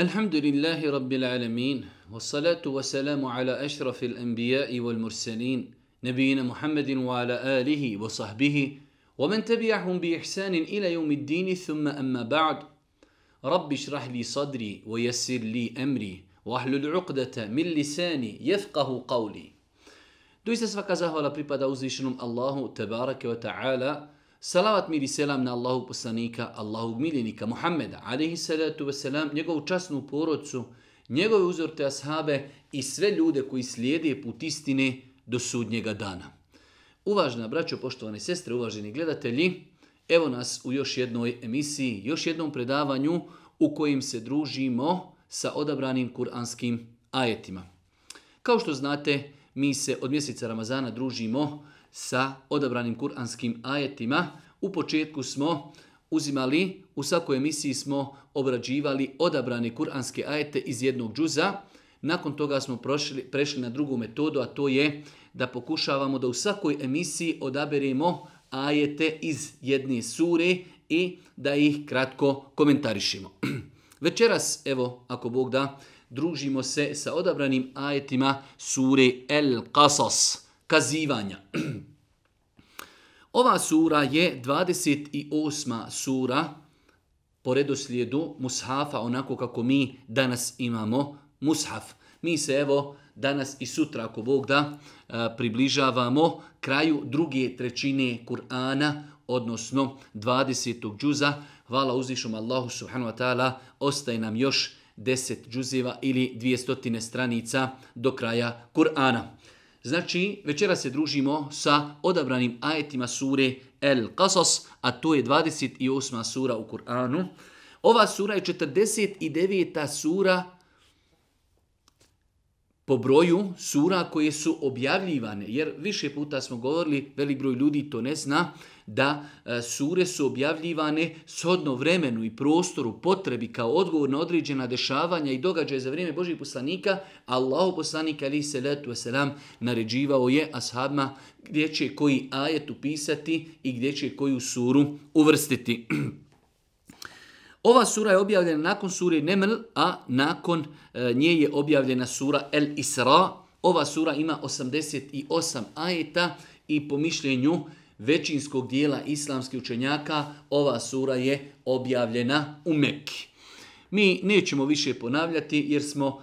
الحمد لله رب العالمين والصلاة والسلام على أشرف الأنبياء والمرسلين نبينا محمد وعلى آله وصحبه ومن تبعهم بإحسان إلى يوم الدين ثم أما بعد رب اشرح لي صدري ويسر لي أمري واحلل عقدة من لساني يفقه قولي. Doista svaka zahvala pripada uzvišenom Allahu tebareke ve ta'ala. Salavat mir i selam na Allahu poslanika, Allahog miljenika Muhammeda, alaihi salatu wasalam, njegovu časnu porodcu, njegove uzorte ashabe i sve ljude koji slijede put istine do sudnjega dana. Uvažena braćo, poštovane sestre, uvaženi gledatelji, evo nas u još jednoj emisiji, još jednom predavanju u kojim se družimo sa odabranim kuranskim ajetima. Kao što znate, mi se od mjeseca Ramazana družimo sa odabranim kuranskim ajetima. U početku smo uzimali, u svakoj emisiji smo obrađivali odabrane kuranske ajete iz jednog džuza. Nakon toga smo prešli na drugu metodu, a to je da pokušavamo da u svakoj emisiji odaberemo ajete iz jedne sure i da ih kratko komentarišemo. Večeras, evo, ako Bog da, družimo se sa odabranim ajetima sure El Qasas, kazivanja. Ova sura je 28. sura po redoslijedu mushafa, onako kako mi danas imamo mushaf. Mi se evo danas i sutra, ako Bog da, približavamo kraju druge trećine Kur'ana, odnosno 20. džuza. Hvala uzvišom Allahu subhanahu wa ta'ala, ostaje nam još 10 džuzeva ili 200 stranica do kraja Kur'ana. Znači, večera se družimo sa odabranim ajetima sure El Qasas, a to je 28. sura u Kur'anu. Ova sura je 49. sura po broju sura koje su objavljivane, jer više puta smo govorili, velik broj ljudi to ne zna, da sure su objavljivane shodno vremenu i prostoru, potrebi kao odgovor na određena dešavanja i događaje za vrijeme Božih poslanika. Allahu poslanik alejhi salatu vesselam naređivao je ashabima gdje će koji ajet upisati i gdje će koju suru uvrstiti. Ova sura je objavljena nakon sure Neml, a nakon nje je objavljena sura El Isra. Ova sura ima 88 ajeta i po mišljenju većinskog dijela islamskih učenjaka ova sura je objavljena u Mekki. Mi nećemo više ponavljati jer smo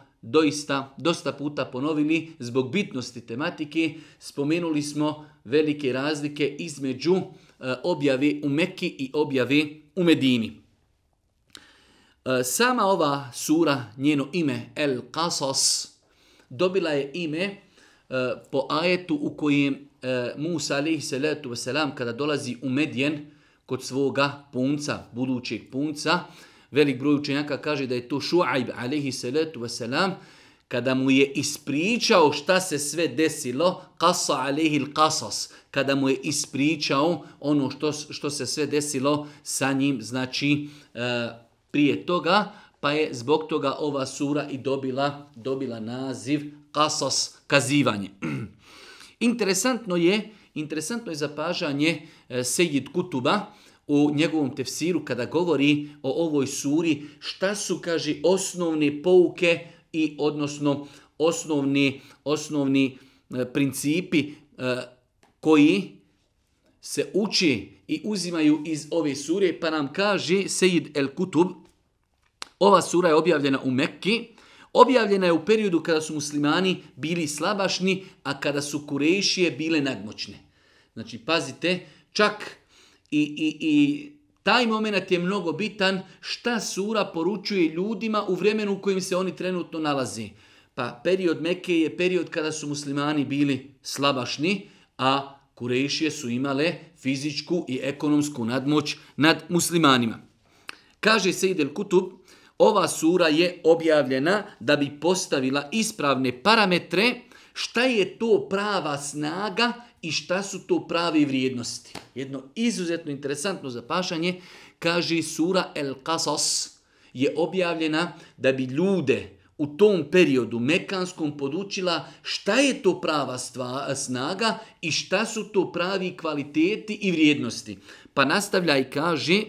dosta puta ponovili zbog bitnosti tematike. Spomenuli smo velike razlike između objave u Mekki i objave u Medini. Sama ova sura, njeno ime El Qasas, dobila je ime po ajetu u kojem Musa alejhi salatu vesselam kada dolazi u Medjen kod svoga punca, budućeg punca, velik broj učenjaka kaže da je to Šuajb alejhi salatu vesselam, kada mu je ispričao šta se sve desilo, qasa alejhi al-qasas, kada mu je ispričao ono što se sve desilo sa njim, znači prije toga, pa je zbog toga ova sura i dobila naziv Qasas, kazivanje. Interesantno je zapažanje Sejid Kutuba u njegovom tefsiru kada govori o ovoj suri, šta su, kaže, osnovne pouke i odnosno osnovni principi koji se uči i uzimaju iz ove sure, pa nam kaže Sejid El Kutub, ova sura je objavljena u Mekki, objavljena je u periodu kada su muslimani bili slabašni, a kada su Kurejšije bile nadmoćne. Znači, pazite, čak i taj moment je mnogo bitan, šta sura poručuje ljudima u vremenu u kojem se oni trenutno nalazi. Pa period Mekke je period kada su muslimani bili slabašni, a Kurejšije su imale fizičku i ekonomsku nadmoć nad muslimanima. Kaže Sejid El Kutub, ova sura je objavljena da bi postavila ispravne parametre šta je to prava snaga i šta su to prave vrijednosti. Jedno izuzetno interesantno zapažanje, kaže sura El Qasas je objavljena da bi ljude u tom periodu mekanskom podučila šta je to prava snaga i šta su to pravi kvaliteti i vrijednosti. Pa nastavlja i kaže,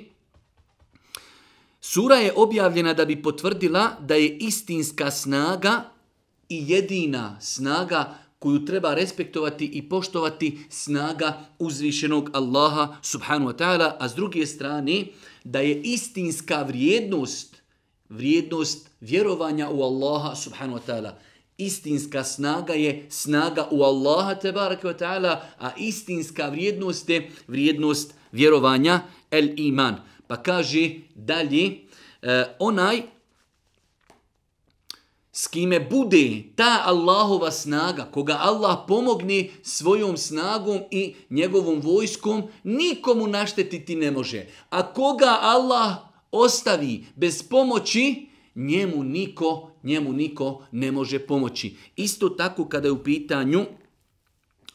Sura je objavljena da bi potvrdila da je istinska snaga i jedina snaga koju treba respektovati i poštovati snaga uzvišenog Allaha subhanahu wa ta'ala, a s druge strane da je istinska vrijednost vjerovanja u Allaha subhanahu wa ta'ala. Istinska snaga je snaga u Allaha tebareke wa ta'ala, a istinska vrijednost je vrijednost vjerovanja, el iman. Pa kaže dalje, onaj s kime bude ta Allahova snaga, koga Allah pomogne svojom snagom i njegovom vojskom, nikomu naštetiti ne može. A koga Allah ostavi bez pomoći, njemu niko ne može pomoći. Isto tako kada je u pitanju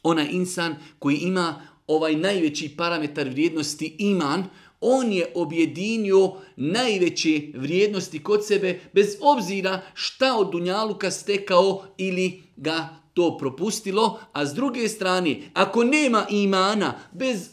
onaj insan koji ima ovaj najveći parametar vrijednosti iman, on je objedinio najveće vrijednosti kod sebe bez obzira šta od dunjaluka stekao ili ga to propustilo, a s druge strane, ako nema imana, bez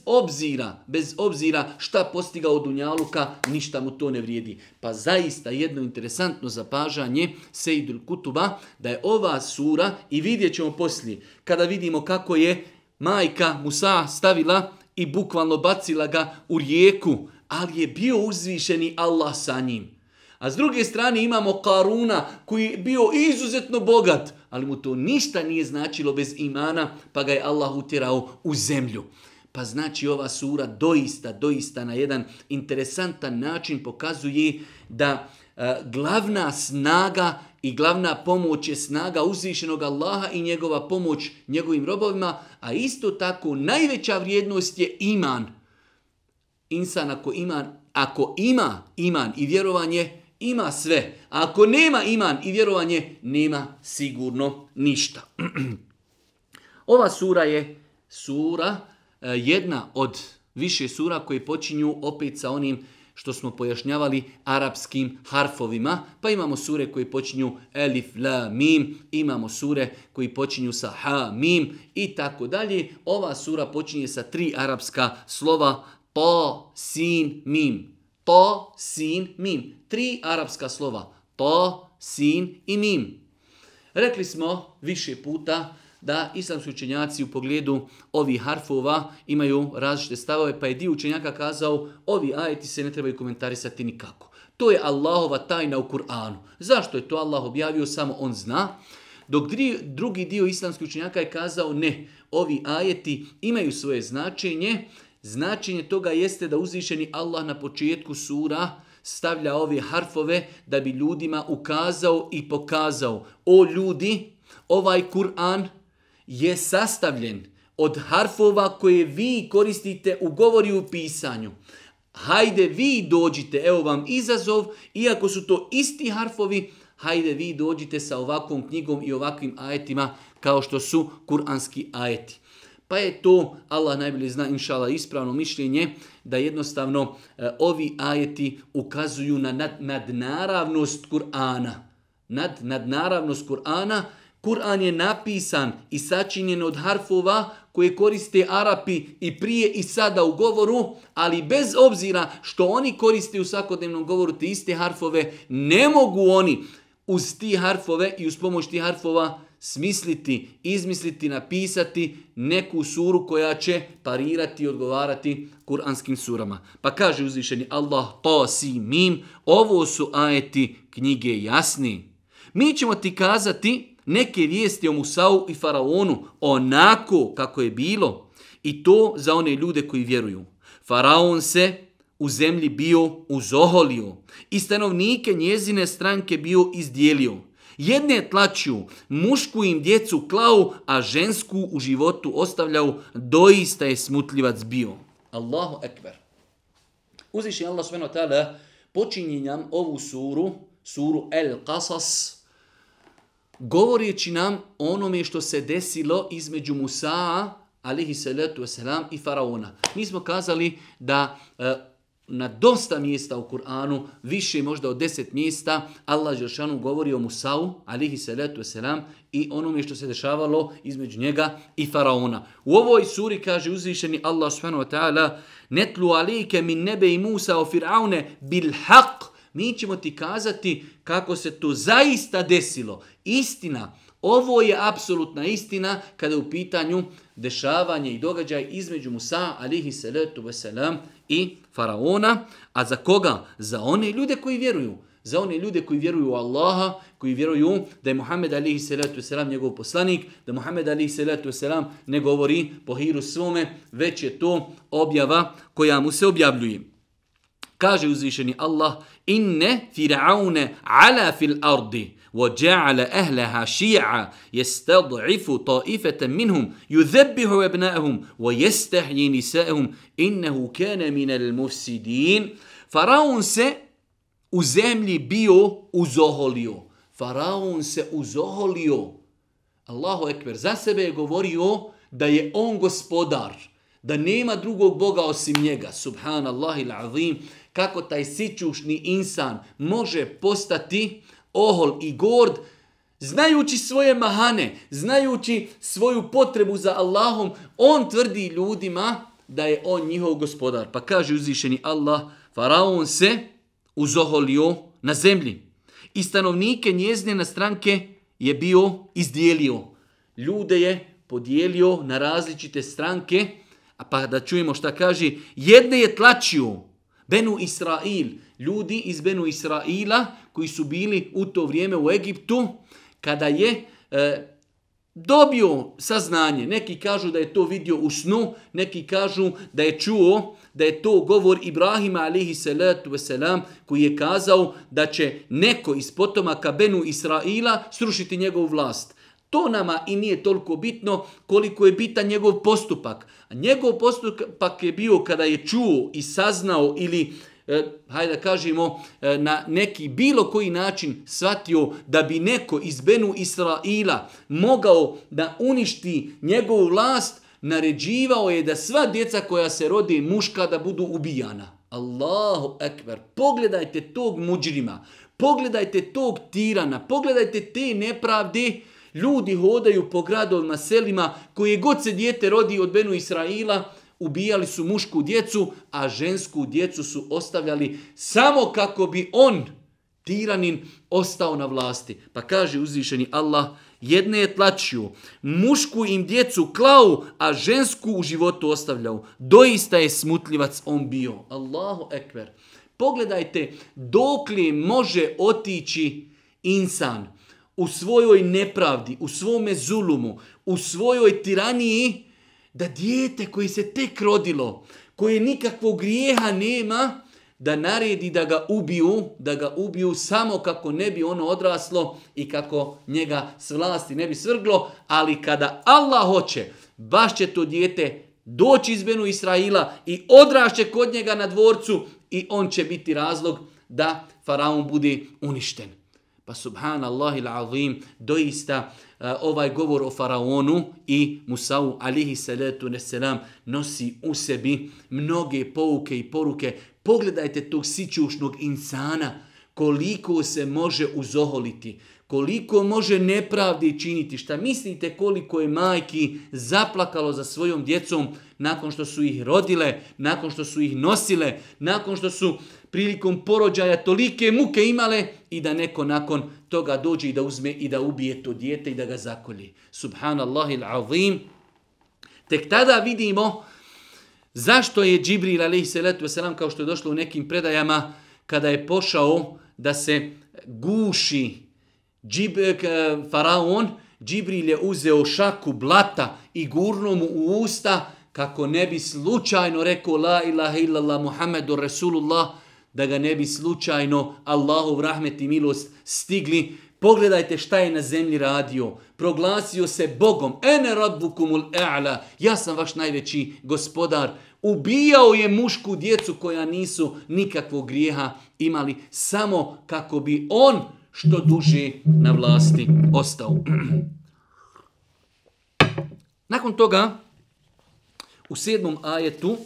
obzira šta postigao od dunjaluka, ništa mu to ne vrijedi. Pa zaista jedno interesantno zapažanje Sejdul Kutuba, da je ova sura, i vidjet ćemo poslije, kada vidimo kako je majka Musa stavila i bukvalno bacila ga u rijeku, ali je bio uzvišeni Allah sa njim. A s druge strane imamo Karuna koji je bio izuzetno bogat, ali mu to ništa nije značilo bez imana, pa ga je Allah utjerao u zemlju. Pa znači ova sura doista na jedan interesantan način pokazuje da glavna snaga i glavna pomoć je snaga uzvišenog Allaha i njegova pomoć njegovim robovima, a isto tako najveća vrijednost je iman. Insan ako ima iman i vjerovanje, ima sve. A ako nema iman i vjerovanje, nema sigurno ništa. Ova sura je jedna od više sura koje počinju opet sa onim što smo pojašnjavali arapskim harfovima. Pa imamo sure koje počinju elif, la, mim, imamo sure koji počinju sa ha, mim i tako dalje. Ova sura počinje sa 3 arapska slova, ta, sin, mim. Ta, sin, mim. 3 arapska slova. Ta, sin i mim. Rekli smo više puta da islamski učenjaci u pogledu ovih harfova imaju različite stavove, pa je dio učenjaka kazao ovi ajeti se ne trebaju komentarisati nikako. To je Allahova tajna u Kur'anu. Zašto je to Allah objavio, samo on zna. Dok drugi dio islamskih učenjaka je kazao ne, ovi ajeti imaju svoje značenje. Značenje toga jeste da uzvišeni Allah na početku sura stavlja ove harfove da bi ljudima ukazao i pokazao. O ljudi, ovaj Kur'an je sastavljen od harfova koje vi koristite u govoru i u pisanju. Hajde vi dođite, evo vam izazov, iako su to isti harfovi, hajde vi dođite sa ovakvom knjigom i ovakvim ajetima kao što su kuranski ajeti. Pa je to, Allah najbolje zna, inšala, ispravno mišljenje da jednostavno ovi ajeti ukazuju na nadnaravnost Kur'ana. Nadnaravnost Kur'ana. Kur'an je napisan i sačinjen od harfova koje koriste Arapi i prije i sada u govoru, ali bez obzira što oni koriste u svakodnevnom govoru te iste harfove, ne mogu oni uz ti harfove i uz pomoć tih harfova smisliti, izmisliti, napisati neku suru koja će parirati i odgovarati kuranskim surama. Pa kaže uzvišeni Allah, ta, si, mim, ovo su ajeti knjige jasni. Mi ćemo ti kazati neke vijesti o Musau i Faraonu onako kako je bilo, i to za one ljude koji vjeruju. Faraon se u zemlji bio uzoholio i stanovnike njezine stranke bio izdijelio. Jedne tlačju, mušku im djecu klao, a žensku u životu ostavljao, doista je smutljivac bio. Allahu ekber. Uzviši Allah subhanahu wa ta'ala počinje nam ovu suru El Qasas, govoreći nam onome što se desilo između Musa, alihi salatu wasalam, i Faraona. Mi smo kazali da na dosta mjesta u Kur'anu, više možda od 10 mjesta, Allah dželešanu govori o Musau, alihi salatu wasalam, i onome što se dešavalo između njega i Faraona. U ovoj suri kaže uzvišeni Allah subhanahu wa ta'ala, netlu alike min nebe i Musa o Fir'aune bil haq, Mi ćemo ti kazati kako se to zaista desilo. Istina, ovo je apsolutna istina kada je u pitanju dešavanje i događaj između Musa alihi salatu wasalam i faraona. A za koga? Za one ljude koji vjeruju. Za one ljude koji vjeruju u Allaha, koji vjeruju da je Muhammed alihi salatu wasalam njegov poslanik, da Muhammed alihi salatu wasalam ne govori po hiru svome, već je to objava koja mu se objavljuje. Kaže uzvišeni Allah: Inne fir'aune ala fil ardi وَجَعَلَ أَهْلَهَا شِيَعًا يَسْتَضْعِفُ طَائِفَةً مِّنْهُمْ يُذَبِّحُ أَبْنَاءَهُمْ وَيَسْتَحْيِي نِسَاءَهُمْ إِنَّهُ كَانَ مِنَ الْمُفْسِدِينَ. Faraon se u zemlji bio uzoholio. Faraon se uzoholio. Allahu ekber. Za sebe je govorio da je on gospodar, da nema drugog Boga osim njega. Subhanallahil azim. Kako taj sićušni insan može postati ohol i gord, znajući svoje mahane, znajući svoju potrebu za Allahom, on tvrdi ljudima da je on njihov gospodar. Pa kaže uzvišeni Allah: Faraon se uzoholio na zemlji i stanovnike njezine stranke je bio izdijelio. Ljude je podijelio na različite stranke, pa da čujemo šta kaže. Jedne je tlačio Benu Israil, ljudi iz Benu Israila koji su bili u to vrijeme u Egiptu, kada je dobio saznanje. Neki kažu da je to vidio u snu, neki kažu da je čuo da je to govor Ibrahima alihi salatu wasalam, koji je kazao da će neko iz potomaka Benu Israila srušiti njegovu vlast. To nama i nije toliko bitno koliko je bitan njegov postupak. A njegov postupak je bio kada je čuo i saznao ili, hajde da kažemo, na neki bilo koji način shvatio da bi neko iz Benu Israila mogao da uništi njegovu vlast, naređivao je da sva djeca koja se rode muška da budu ubijana. Allahu ekber. Pogledajte tog muđrima, pogledajte tog tirana, pogledajte te nepravde. Ljudi hodaju po gradovima, selima, koje god se dijete rodi od Benu Israila, ubijali su mušku djecu, a žensku djecu su ostavljali samo kako bi on, tiranin, ostao na vlasti. Pa kaže uzvišeni Allah: jedne je tlačio, mušku im djecu klao, a žensku u životu ostavljao. Doista je smutljivac on bio. Allahu ekber. Pogledajte dokle može otići insan u svojoj nepravdi, u svome zulumu, u svojoj tiraniji, da dijete koje se tek rodilo, koje nikakvog grijeha nema, da naredi da ga ubiju samo kako ne bi ono odraslo i kako njega s vlasti ne bi svrglo, ali kada Allah hoće, baš će to dijete doći iz Benu Israila i odrašće kod njega na dvorcu i on će biti razlog da faraon bude uništen. Pa subhanallahil azim, doista ovaj govor o faraonu i Musau alihi salatu wasalam nosi u sebi mnoge pouke i poruke. Pogledajte tog sićušnog insana, koliko se može uzoholiti, koliko može nepravdi činiti. Šta mislite koliko je majki zaplakalo za svojom djecom nakon što su ih rodile, nakon što su ih nosile, nakon što su prilikom porođaja tolike muke imale i da neko nakon toga dođe i da uzme i da ubije to dijete i da ga zakolji. Subhanallahil azim. Tek tada vidimo zašto je Džibril a.s. kao što je došlo u nekim predajama, kada je pošao da se guši faraon, Džibril je uzeo šaku blata i gurnuo mu u usta kako ne bi slučajno rekao la ilaha illallah Muhammedur Rasulullah, da ga ne bi slučajno Allahov rahmet i milost stigli. Pogledajte šta je na zemlji radio. Proglasio se Bogom. Ene rabbukumul a'la. Ja sam vaš najveći gospodar. Ubijao je mušku djecu koja nisu nikakvog grijeha imali, samo kako bi on što duže na vlasti ostao. Nakon toga, u 7. ajetu,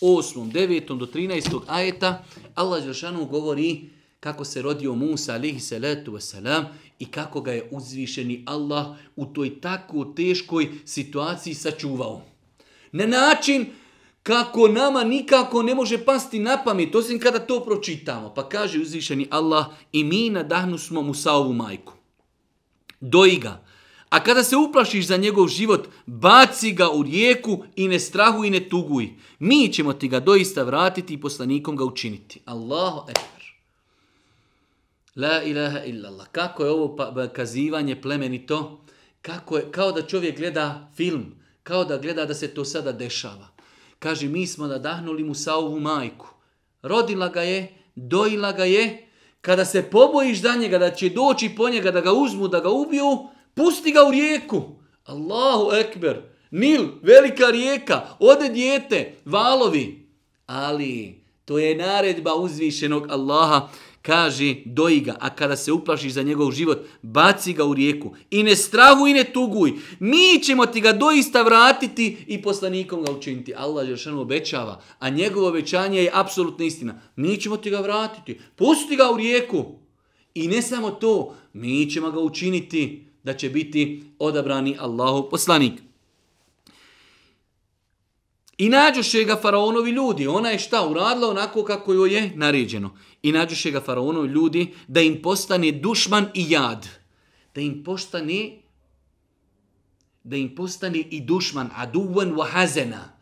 8., 9. do 13. ajeta, Allah dželešanu govori kako se rodio Musa alejhi salatu vesselam i kako ga je uzvišeni Allah u toj tako teškoj situaciji sačuvao. Na način kako nama nikako ne može pasti na pamet, osim kada to pročitamo. Pa kaže uzvišeni Allah, i mi nadahnu smo Musaovu majku. Doji ga. A kada se uplašiš za njegov život, baci ga u rijeku i ne strahuj i ne tuguj. Mi ćemo ti ga doista vratiti i poslanikom ga učiniti. Allahu ekber. La ilaha illallah. Kako je ovo kazivanje plemenito? Kao da čovjek gleda film. Kao da gleda da se to sada dešava. Kaže, mi smo nadahnuli Musaovu majku. Rodila ga je, dojila ga je. Kada se pobojiš za njega, da će doći po njega, da ga uzmu, da ga ubiju, pusti ga u rijeku. Allahu ekber. Nil, velika rijeka, ode dijete, valovi. Ali to je naredba uzvišenog Allaha. Kaže, doji ga, a kada se uplašiš za njegov život, baci ga u rijeku. I ne strahuj i ne tuguj. Mi ćemo ti ga doista vratiti i poslanikom ga učiniti. Allah dželešanu obećava, a njegovo obećanje je apsolutna istina. Mi ćemo ti ga vratiti. Pusti ga u rijeku. I ne samo to, mi ćemo ga učiniti da će biti odabrani Allahov poslanik. I nađoše ga faraonovi ljudi. Ona je šta? Uradila onako kako joj je naređeno. I nađoše ga faraonovi ljudi da im postane dušman i jad. Da im postane i dušman. Aduvan wa hazena.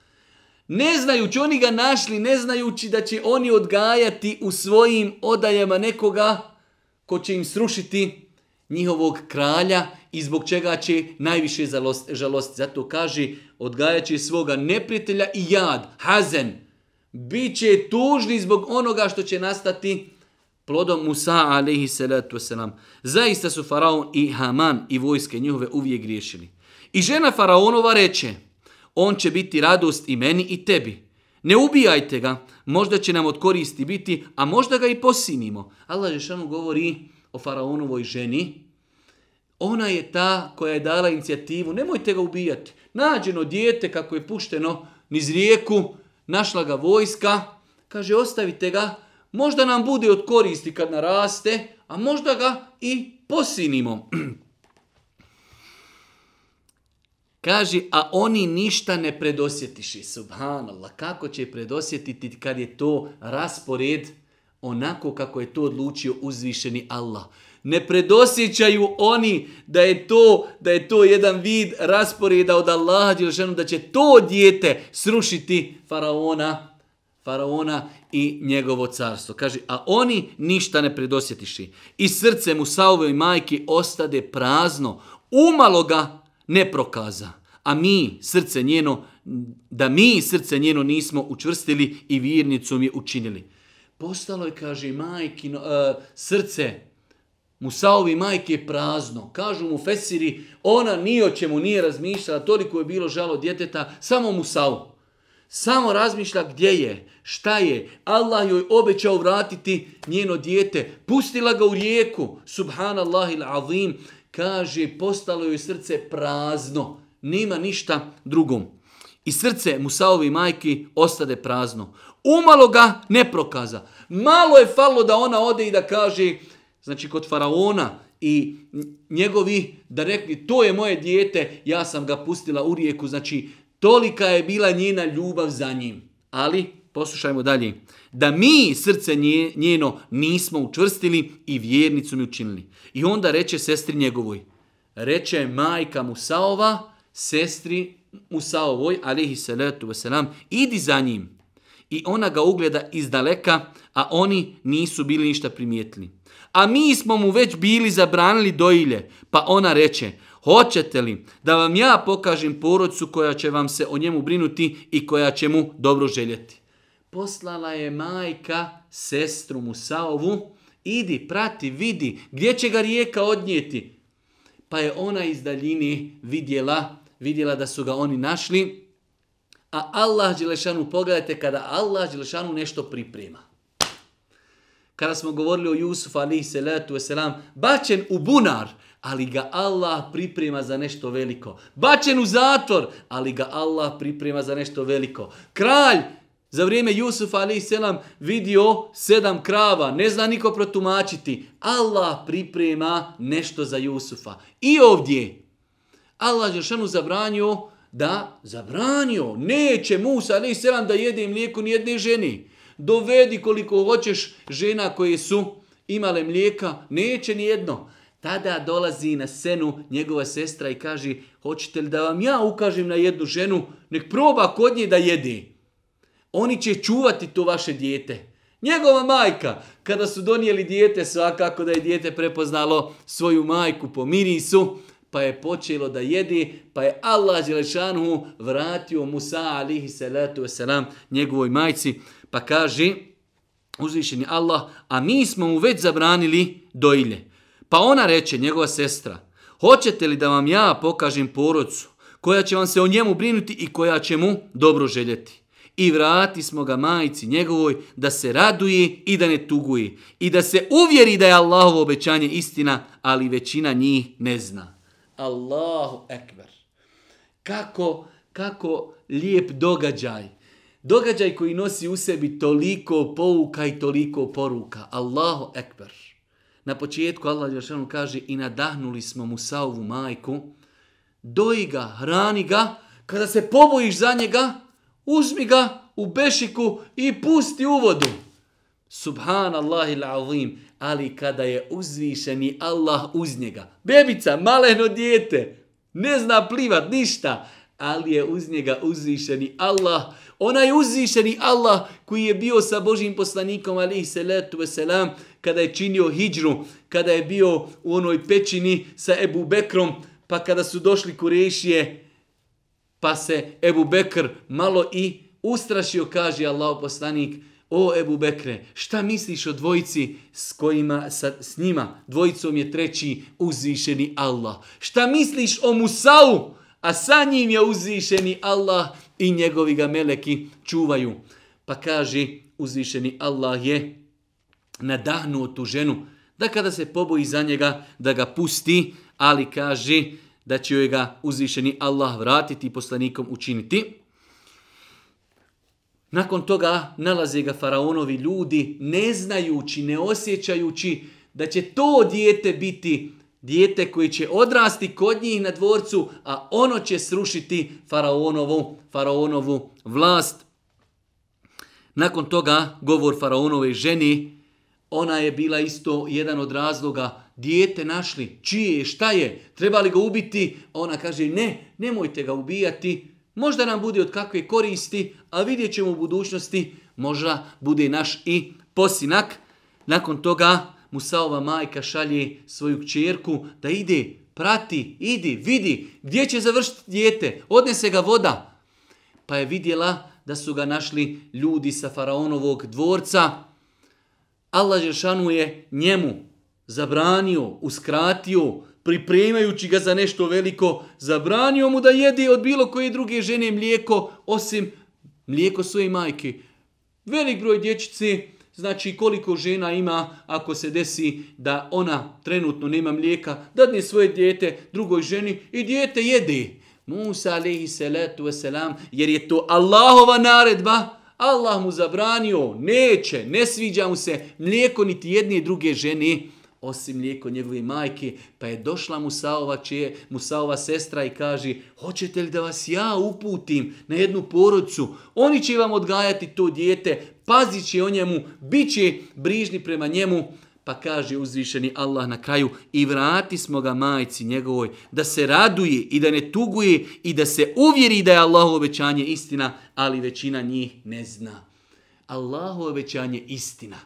Ne znajući, oni ga našli, ne znajući da će oni odgajati u svojim odajama nekoga ko će im srušiti njihovog kralja i zbog čega će najviše žalosti. Zato kaže, odgajat će svoga neprijatelja i jad, hazen. Biće tužni zbog onoga što će nastati plodom Musa alejhi salatu wasalam. Zaista su faraon i Haman i vojske njihove uvijek griješili. I žena faraonova reče, on će biti radost i meni i tebi. Ne ubijajte ga, možda će nam od koristi biti, a možda ga i posinimo. Allah dželešanu govori o faraonovoj ženi. Ona je ta koja je dala inicijativu, nemojte ga ubijati. Nađeno dijete kako je pušteno niz rijeku, našla ga vojska, kaže ostavite ga, možda nam bude od koristi kad naraste, a možda ga i posinimo. Kaže, a oni ništa ne predosjetiši. Subhanallah, kako će predosjetiti kad je to raspored onako kako je to odlučio uzvišeni Allah. Ne predosjećaju oni da je to jedan vid rasporeda od Allaha dželešanu, da će to dijete srušiti faraona i njegovo carstvo. Kaže, a oni ništa ne predosjetiši. I srce Musaove majke ostade prazno, umalo ga ne prokaza. A mi srce njeno nismo učvrstili i vjernicom je učinili. Postalo je, kaže, srce Musaovi majke je prazno. Kažu mu fesiri, ona ni o čemu nije razmišljala, toliko je bilo žalo djeteta, samo Musau. Samo razmišlja gdje je, šta je. Allah joj obećao vratiti njeno dijete. Pustila ga u rijeku. Subhanallahil azim. Kaže, postalo joj srce prazno. Nema ništa drugom. I srce Musaovi majke ostade prazno. Umalo ga ne prokaza. Malo je falilo da ona ode i da kaže, znači kod faraona i njegovi, da rekli, to je moje dijete, ja sam ga pustila u rijeku. Znači, tolika je bila njena ljubav za njim. Ali, poslušajmo dalje. Da mi srce njeno nismo učvrstili i vjernicu mi učinili. I onda reče sestri njegovoj. Reče majka Musaova, sestri Musaovoj, alejhi salatu wasalam, idi za njim. I ona ga ugleda izdaleka, a oni nisu bili ništa primijetili. A mi smo mu već bili zabranili dojilje, pa ona reče, hoćete li da vam ja pokažem porodcu koja će vam se o njemu brinuti i koja će mu dobro željeti. Poslala je majka sestru Musaovu, idi, prati, vidi, gdje će ga rijeka odnijeti. Pa je ona iz daljine vidjela da su ga oni našli, a Allah dželešanu, pogledajte kada Allah dželešanu nešto priprema. Kada smo govorili o Jusufu alejhi salatu vesselam, bačen u bunar, ali ga Allah priprema za nešto veliko. Bačen u zatvor, ali ga Allah priprema za nešto veliko. Kralj za vrijeme Jusufa alejhi selam vidio 7 krava, ne zna niko protumačiti. Allah priprema nešto za Jusufa. I ovdje Allah dželešanu zabranio Da, zabranio. Neće Musa a.s. da jede mlijeko ni jedne ženi. Dovedi koliko hoćeš žena koje su imale mlijeka, neće ni jedno. Tada dolazi na scenu njegova sestra i kaže, hoćete li da vam ja ukažem na jednu ženu, nek proba kod nje da jede. Oni će čuvati to vaše dijete. Njegova majka, kada su donijeli dijete, svakako da je dijete prepoznalo svoju majku po mirisu, pa je počelo da jede, pa je Allah dželešanuhu vratio Musa alihi salatu wasalam njegovoj majci, pa kaže uzvišeni Allah, a mi smo mu već zabranili dojilje. Pa ona reče, njegova sestra, hoćete li da vam ja pokažem porodcu koja će vam se o njemu brinuti i koja će mu dobro željeti? I vrati smo ga majci njegovoj da se raduje i da ne tuguje i da se uvjeri da je Allahovo obećanje istina, ali većina njih ne zna. Allahu ekber. Kako lijep događaj. Događaj koji nosi u sebi toliko pouka i toliko poruka. Allahu ekber. Na početku Allah dželešanu kaže i nadahnuli smo Musaovu majku, doji ga, hrani ga, kada se pobojiš za njega, uzmi ga u bešiku i pusti u vodu. Subhanallahil azim, ali kada je uzvišeni Allah uz njega, bebica, maleno dijete, ne zna plivat ništa, ali je uz njega uzvišeni Allah, onaj uzvišeni Allah koji je bio sa Božjim poslanikom alejhi salatu vesselam kada je činio hidžru, kada je bio u onoj pećini sa Ebu Bekrom, pa kada su došli Kurejšije, pa se Ebu Bekr malo i ustrašio, kaže Allah poslanik, o Ebu Bekre, šta misliš o dvojici s njima? Dvojicom je treći uzvišeni Allah. Šta misliš o Musau? A sa njim je uzvišeni Allah i njegovi ga meleki čuvaju. Pa kaže, uzvišeni Allah je nadahnuo tu ženu, da kada se poboji za njega, da ga pusti, ali kaže da će joj ga uzvišeni Allah vratiti i poslanikom učiniti. Nakon toga nalaze ga faraonovi ljudi, ne znajući, ne osjećajući da će to dijete biti dijete koje će odrasti kod njih na dvorcu, a ono će srušiti faraonovu vlast. Nakon toga govor faraonove ženi, ona je bila isto jedan od razloga, dijete našli, čije je, šta je, treba li ga ubiti? Ona kaže, ne, nemojte ga ubijati, možda nam bude od kakve koristi, a vidjet ćemo u budućnosti, možda bude naš i posinak. Nakon toga Musaova majka šalje svoju kćerku da ide, prati, idi, vidi, gdje će završiti dijete, odnese ga voda. Pa je vidjela da su ga našli ljudi sa faraonovog dvorca. Allah dželešanu je njemu zabranio, uskratio, pripremajući ga za nešto veliko, zabranio mu da jede od bilo koje druge žene mlijeko, osim mlijeko svoje majke. Velik broj dječice, znači koliko žena ima, ako se desi da ona trenutno nema mlijeka, dadne svoje dijete drugoj ženi i dijete jede. Musa alejhi salatu vesselam, jer je to Allahova naredba, Allah mu zabranio, neće, ne sviđa mu se mlijeko niti jedne druge žene, osim mlijeko njegove majke. Pa je došla Musaova sestra i kaže, hoćete li da vas ja uputim na jednu porodcu? Oni će vam odgajati to dijete, pazit će o njemu, bit će brižni prema njemu. Pa kaže uzvišeni Allah na kraju, i vrati smo ga majci njegovoj da se raduje i da ne tuguje i da se uvjeri da je Allahovo obećanje istina, ali većina njih ne zna. Allahovo obećanje istina.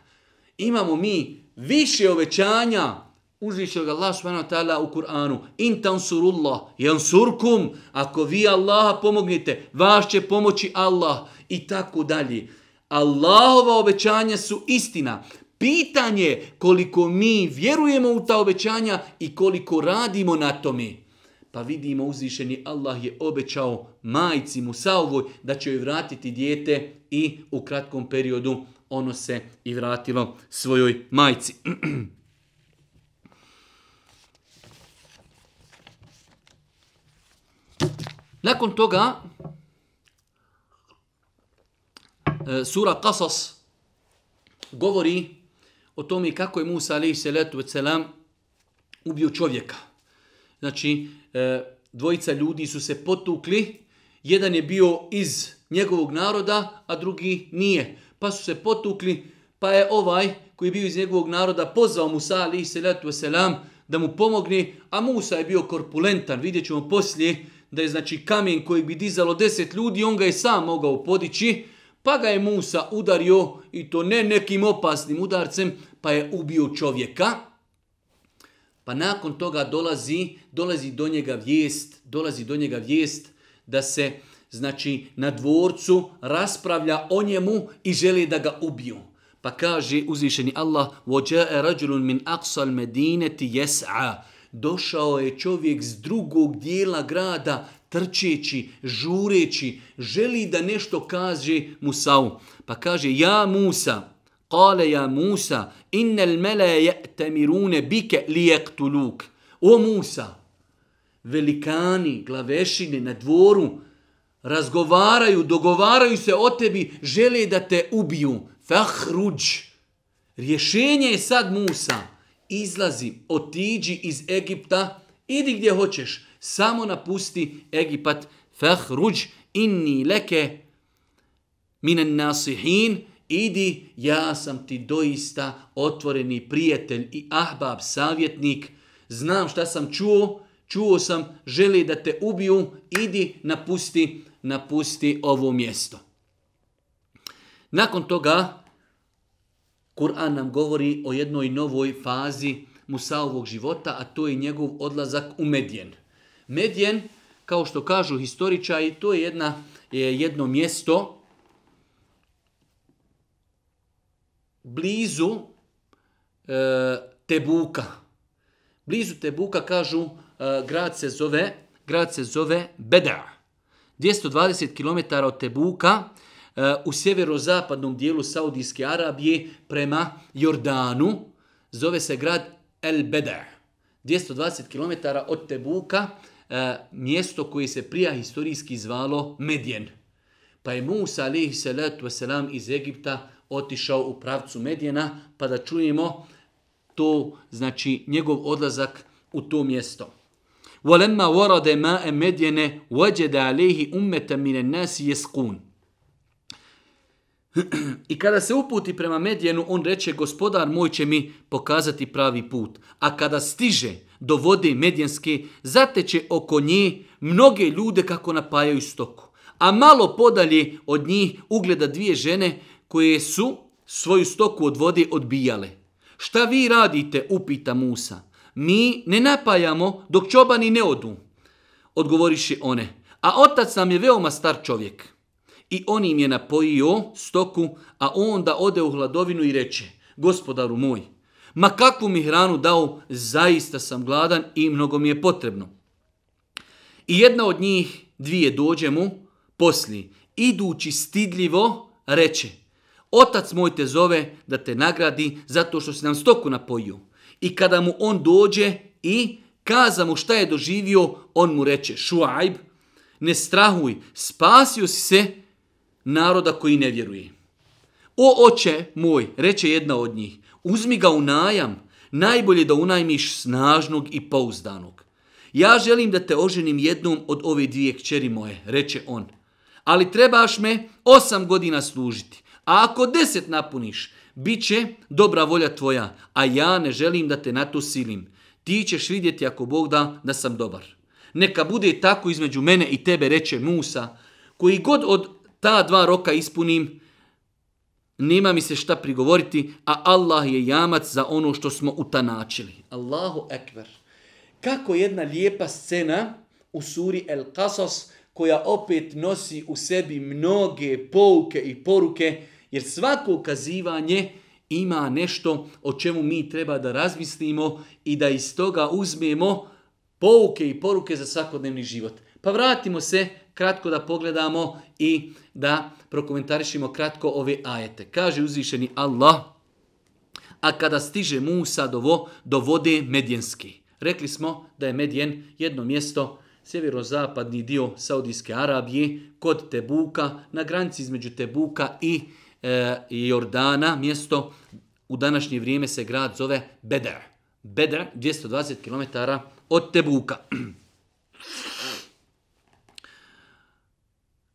Imamo mi više obećanja uzvišenog Allah subhanahu wa ta'ala u Kur'anu. In tansurullah yansurkum, ako vi Allaha pomognete, vas će pomoći Allah i tako dalje. Allahova obećanja su istina. Pitanje koliko mi vjerujemo u ta obećanja i koliko radimo na tome. Pa vidimo uzvišeni Allah je obećao majci Musaovoj da će joj vratiti dijete i u kratkom periodu ono se i vratilo svojoj majci. Nakon toga sura Qasas govori o tome kako je Musa alejhi salatu vesselam ubio čovjeka. Znači, dvojica ljudi su se potukli Jedan je bio iz njegovog naroda, a drugi nije. Pa su se potukli, pa je ovaj koji je bio iz njegovog naroda pozvao Musa alejhi selatu vesselam da mu pomogne, a Musa je bio korpulentan. Vidjet ćemo poslije da je znači kamen koji bi dizalo 10 ljudi, on ga je sam mogao podići, pa ga je Musa udario i to ne nekim opasnim udarcem, pa je ubio čovjeka. Pa nakon toga dolazi do njega vijest da se znači na dvorcu raspravlja o njemu i želi da ga ubiju. Pa kaže uzvišeni Allah: وَجَاءَ رَجُلٌ مِنْ أَقْصَى الْمَدِينَةِ يَسْعَى. Došao je čovjek s drugog dijela grada, trčeći, žureći, želi da nešto kaže Musau. Pa kaže: Ja Musa, kale ja Musa, innal mala ya'tamiruna bika liyaktuluk. O Musa, velikani, glavešine na dvoru razgovaraju, dogovaraju se o tebi, žele da te ubiju. Fahruđ. Rješenje je sad, Musa, izlazi, otiđi iz Egipta, idi gdje hoćeš, samo napusti Egipat. Fahruđ inni leke minan nasihin. Idi, ja sam ti doista otvoreni prijatelj i ahbab, savjetnik. Znam šta sam čuo sam, želi da te ubiju, idi, napusti ovo mjesto. Nakon toga, Kur'an nam govori o jednoj novoj fazi Musaovog života, a to je njegov odlazak u Medjen. Medjen, kao što kažu historičari, to je jedno mjesto blizu Tebuka. Blizu Tebuka, kažu, grad se zove Beda. 220 km od Tebuka, u sjeverozapadnom dijelu Saudijske Arabije prema Jordanu, zove se grad El Beda. 220 km od Tebuka, mjesto koje se prije historijski zvalo Medjen. Pa je Musa alejhi salatu vesselam iz Egipta otišao u pravcu Medjena, pa da čujemo to, znači njegov odlazak u to mjesto. وَلَمَّا وَرَدَ مَاءَ مَدْيَنَ وَجَدَ عَلَيْهِ أُمَّةً مِنَ النَّاسِ يَسْقُونَ. I kada se uputi prema Medjenu, on reče: Gospodar moj će mi pokazati pravi put. A kada stiže do vode Medjenske, zateče oko nje mnoge ljude kako napajaju stoku. A malo podalje od njih ugleda dvije žene koje su svoju stoku od vode odbijale. Šta vi radite, upita Musa. Mi ne napajamo dok čobani ne odu, odgovoriše one. A otac nam je veoma star čovjek. I on im je napojio stoku, a onda ode u hladovinu i reče: Gospodaru moj, ma kakvu mi hranu dao, zaista sam gladan i mnogo mi je potrebno. I jedna od njih dvije dođe mu, poslije, idući stidljivo, reče: Otac moj te zove da te nagradi zato što si nam stoku napojio. I kada mu on dođe i kaza mu šta je doživio, on mu reče: Šuajb, ne strahuj, spasio si se naroda koji ne vjeruje. O oče moj, reče jedna od njih, uzmi ga u najam, najbolje da unajmiš snažnog i pouzdanog. Ja želim da te oženim jednom od ove dvije kćeri moje, reče on. Ali trebaš me 8 godina služiti, a ako 10 napuniš, bit će dobra volja tvoja, a ja ne želim da te na to silim. Ti ćeš vidjeti, ako Bog da sam dobar. Neka bude tako između mene i tebe, reče Musa, koji god od ta 2 roka ispunim, nema mi se šta prigovoriti, a Allah je jamac za ono što smo utanačili. Allahu ekber. Kako jedna lijepa scena u suri El Qasas, koja opet nosi u sebi mnoge pouke i poruke, jer svako ukazivanje ima nešto o čemu mi treba da razmislimo i da iz toga uzmemo pouke i poruke za svakodnevni život. Pa vratimo se kratko da pogledamo i da prokomentarišemo kratko ove ajete. Kaže uzvišeni Allah: a kada stiže Musa do vode Medjenske. Rekli smo da je Medjen jedno mjesto, sjeverozapadni dio Saudijske Arabije, kod Tebuka, na granici između Tebuka i Jordana, mjesto u današnje vrijeme se grad zove Beda. Beda, 220 km od Tebuka.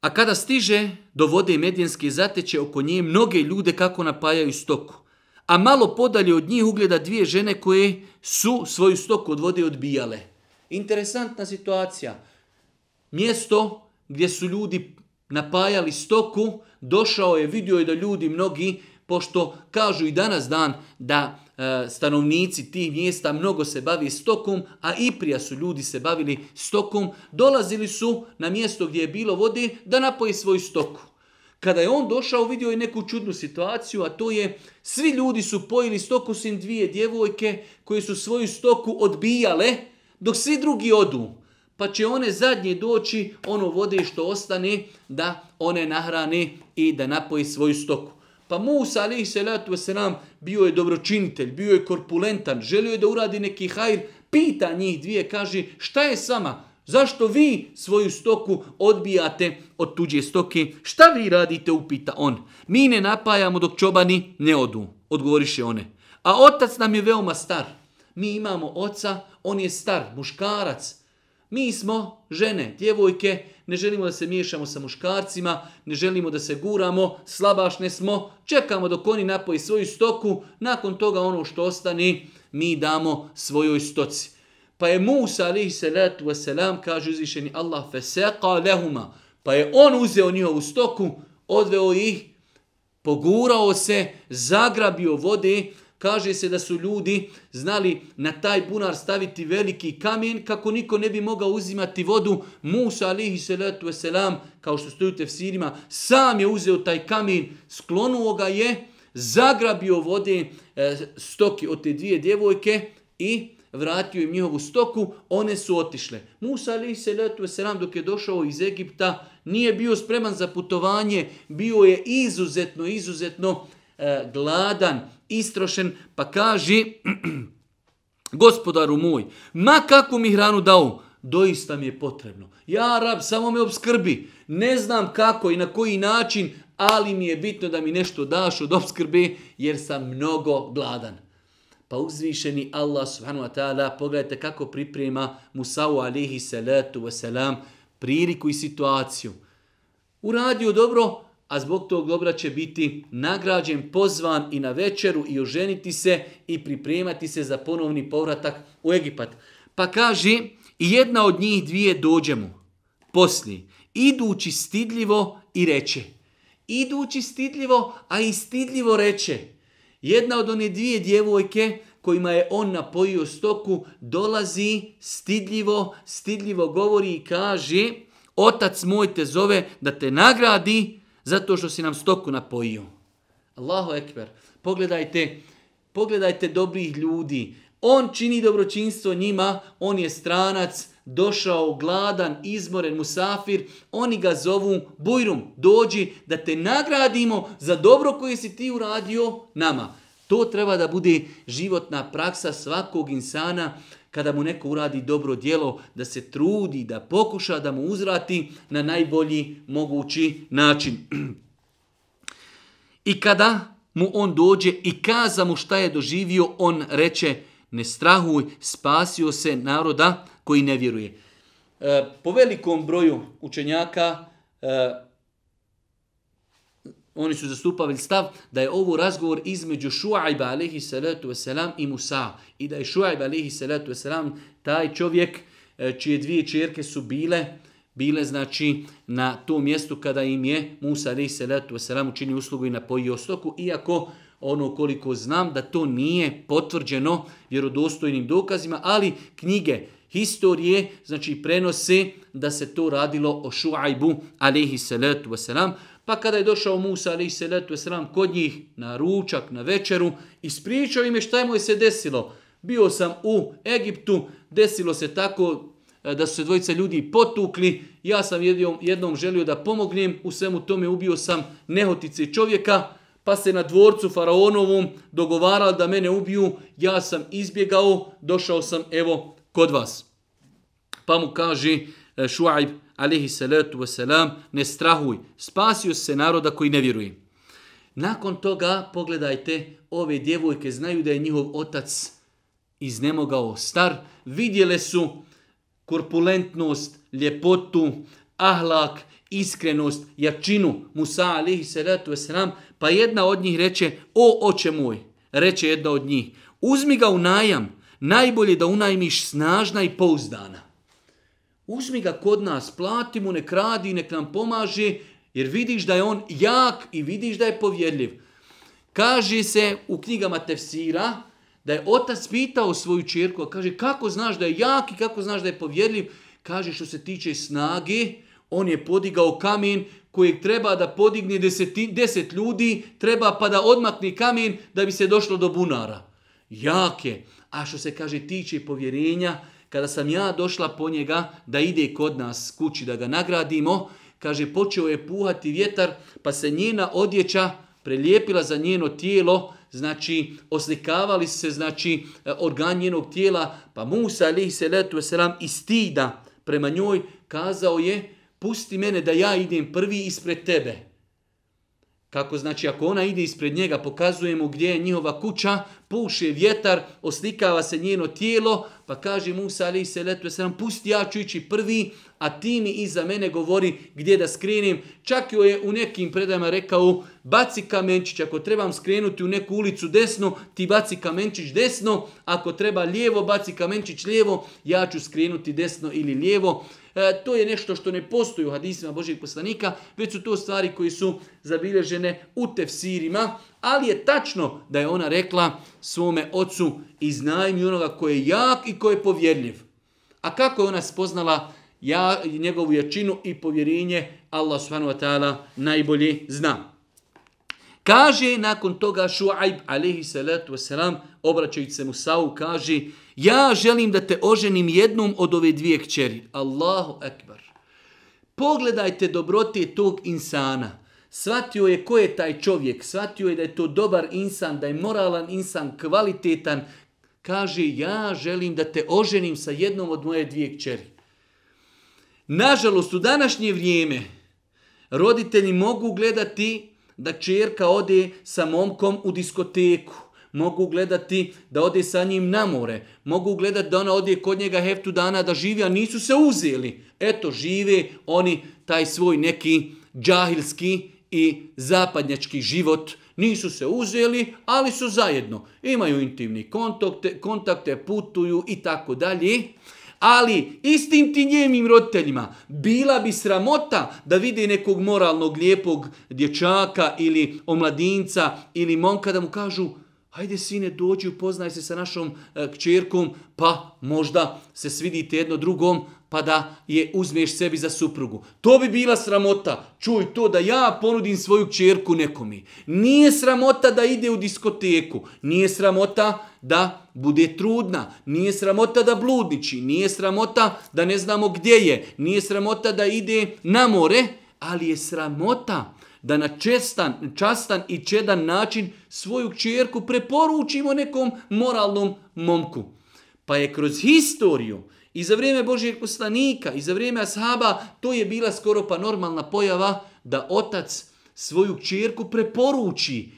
A kada stiže do vode Medjenske, zateče oko nje mnoge ljude kako napajaju stoku. A malo podalje od njih ugleda dvije žene koje su svoju stoku od vode odbijale. Interesantna situacija. Mjesto gdje su ljudi napajali stoku, došao je, vidio je da ljudi mnogi, pošto kažu i danas dan da stanovnici tih mjesta mnogo se bavi stokom, a i prije su ljudi se bavili stokom, dolazili su na mjesto gdje je bilo vode da napoje svoju stoku. Kada je on došao, vidio je neku čudnu situaciju, a to je svi ljudi su pojili stoku sin dvije djevojke koje su svoju stoku odbijale, dok svi drugi odu. Pa će one zadnje doći, ono vode što ostane, da one nahrane i da napoji svoju stoku. Pa Musa alejhi selatu vesselam bio je dobročinitelj, bio je korpulentan, želio je da uradi neki hajr, pita njih dvije, kaže šta je s vama? Zašto vi svoju stoku odbijate od tuđe stoke? Šta vi radite, upita on. Mi ne napajamo dok čobani ne odu, odgovoriše one. A otac nam je veoma star. Mi imamo oca, on je star, muškarac. Mi smo žene, djevojke, ne želimo da se miješamo sa muškarcima, ne želimo da se guramo, slabašne smo, čekamo dok oni napoji svoju stoku, nakon toga ono što ostane mi damo svojoj stoci. Pa je Musa alejhi salatu vesselam, kaže uzvišeni Allah, feseqa lehuma, pa je on uzeo njihovu stoku, odveo ih, pogurao se, zagrabio vode. Kaže se da su ljudi znali na taj bunar staviti veliki kamen kako niko ne bi mogao uzimati vodu. Musa alejhi salatu vesselam, kao što stoji u tefsirima, sam je uzeo taj kamen, sklonuo ga je, zagrabio vode stoki od te dvije djevojke i vratio im njihovu stoku, one su otišle. Musa alejhi salatu vesselam dok je došao iz Egipta nije bio spreman za putovanje, bio je izuzetno gladan, istrošen, pa kaže gospodaru moj, ma kakvu mi hranu dao, doista mi je potrebno. Ja rab, samo me opskrbi. Ne znam kako i na koji način, ali mi je bitno da mi nešto daš od opskrbe jer sam mnogo gladan. Pa uzvišeni Allah subhanahu wa ta'ala, pogledajte kako priprema Musa'u alejhi salatu wasalam priliku i situaciju. Uradio dobro, a zbog tog dobra će biti nagrađen, pozvan i na večeru i oženiti se i pripremati se za ponovni povratak u Egipat. Pa kaže, i jedna od njih dvije dođe mu poslije, idući stidljivo i reče. Idući stidljivo, a i stidljivo reče. Jedna od one dvije djevojke kojima je on napojio stoku dolazi stidljivo govori i kaže, otac moj te zove da te nagradi zato što si nam stoku napojio. Allahu ekber. Pogledajte dobrih ljudi. On čini dobročinstvo njima, on je stranac, došao gladan, izmoren, musafir. Oni ga zovu bujrum, dođi da te nagradimo za dobro koje si ti uradio nama. To treba da bude životna praksa svakog insana. Kada mu neko uradi dobro djelo, da se trudi, da pokuša da mu uzvrati na najbolji mogući način. I kada mu on dođe i kaza mu šta je doživio, on reče, ne strahuj, spasio se naroda koji ne vjeruje. Po velikom broju učenjaka, oni su zastupali stav da je ovo razgovor između Šuajba alejhi salatu vesselam i Musa. I da je Šuajb alejhi salatu vesselam taj čovjek čije dvije ćerke su bile znači na tom mjestu kada im je Musa alejhi salatu vesselam učinio uslugu i napojio stoku, iako ono koliko znam da to nije potvrđeno vjerodostojnim dokazima, ali knjige historije znači prenose da se to radilo o Šuajbu alejhi salatu vesselam. Pa kada je došao Musa alejhi salatu vesselam kod njih na ručak, na večeru, ispričao im je šta mu je se desilo. Bio sam u Egiptu, desilo se tako da su se dvojica ljudi potukli, ja sam jednom želio da pomognem, u svemu tome ubio sam nehotice čovjeka, pa se na dvorcu faraonovom dogovarali da mene ubiju, ja sam izbjegao, došao sam evo kod vas. Pa mu kaže Šuajb alejhi salatu wasalam, ne strahuj, spasio se naroda koji ne vjeruje. Nakon toga, pogledajte, ove djevojke znaju da je njihov otac iznemogao star, vidjele su korpulentnost, ljepotu, ahlak iskrenost, jačinu Musa alejhi salatu vesselam, pa jedna od njih reče: o oče moj, reče jedna od njih, uzmi ga u najam, najbolje da unajmiš snažna i pouzdana. Uzmi ga kod nas, plati mu, nek radi, nek nam pomaže, jer vidiš da je on jak i vidiš da je povjerljiv. Kaže se u knjigama tefsira da je otac pitao svoju ćerku, a kaže kako znaš da je jak i kako znaš da je povjerljiv. Kaže što se tiče snage, on je podigao kamen kojeg treba da podigne 10 ljudi, treba pa da odmakne kamen da bi se došlo do bunara. Jak je. A što se kaže tiče povjerenja, kada sam ja došla po njega da ide kod nas kući da ga nagradimo, kaže počeo je puhati vjetar pa se njena odjeća prelijepila za njeno tijelo, znači oslikavali se znači organ njenog tijela, pa Musa alejhi salatu vesselam iz stida prema njoj kazao je: pusti mene da ja idem prvi ispred tebe. Kako znači ako ona ide ispred njega, pokazuje mu gdje je njihova kuća, puše vjetar, oslikava se njeno tijelo, pa kaže Musa alejhi salatu vesselam: pusti, ja ću ići prvi, a ti mi iza mene govori gdje da skrenem. Čak joj je u nekim predajama rekao: baci kamenčić, ako trebam skrenuti u neku ulicu desno, ti baci kamenčić desno, ako treba lijevo, baci kamenčić lijevo, ja ću skrenuti desno ili lijevo. To je nešto što ne postoji u hadisima Božjeg poslanika, već su to stvari koje su zabilježene u tefsirima, ali je tačno da je ona rekla svome ocu: iznajmi onoga koji je jak i koji je povjerljiv. A kako je ona spoznala njegovu jačinu i povjerenje, Allah subhanahu wa ta'ala najbolje zna. Kaže nakon toga Šuajb alejhi salatu vesselam, obraćajući se Musau, kaže: ja želim da te oženim jednom od ove dvije kćeri. Allahu ekber. Pogledajte dobrote tog insana. Shvatio je ko je taj čovjek, shvatio je da je to dobar insan, da je moralan insan, kvalitetan. Kaže: ja želim da te oženim sa jednom od moje dvije kćeri. Nažalost, u današnje vrijeme roditelji mogu gledati da kćerka ode sa momkom u diskoteku, mogu gledati da ode sa njim na more, mogu gledati da ona ode kod njega heftu dana da živi, a nisu se uzeli. Eto, žive oni taj svoj neki džahilski i zapadnjački život. Nisu se uzeli, ali su zajedno. Imaju intimni kontakte, putuju i tako dalje. Ali istim ti njemim roditeljima bila bi sramota da vide nekog moralnog, lijepog dječaka ili omladinca ili momka da mu kažu: hajde sine, dođi, upoznaj se sa našom kćerkom, pa možda se svidite jedno drugom, pa da je uzmeš sebi za suprugu. To bi bila sramota. Čuj to da ja ponudim svoju kćerku nekomi. Nije sramota da ide u diskoteku. Nije sramota da bude trudna. Nije sramota da bludniči. Nije sramota da ne znamo gdje je. Nije sramota da ide na more. Ali je sramota da na častan i čedan način svoju kćerku preporučimo nekom moralnom momku. Pa je kroz historiju i za vrijeme Božjeg poslanika i za vrijeme ashaba to je bila skoro pa normalna pojava da otac svoju kćerku preporuči.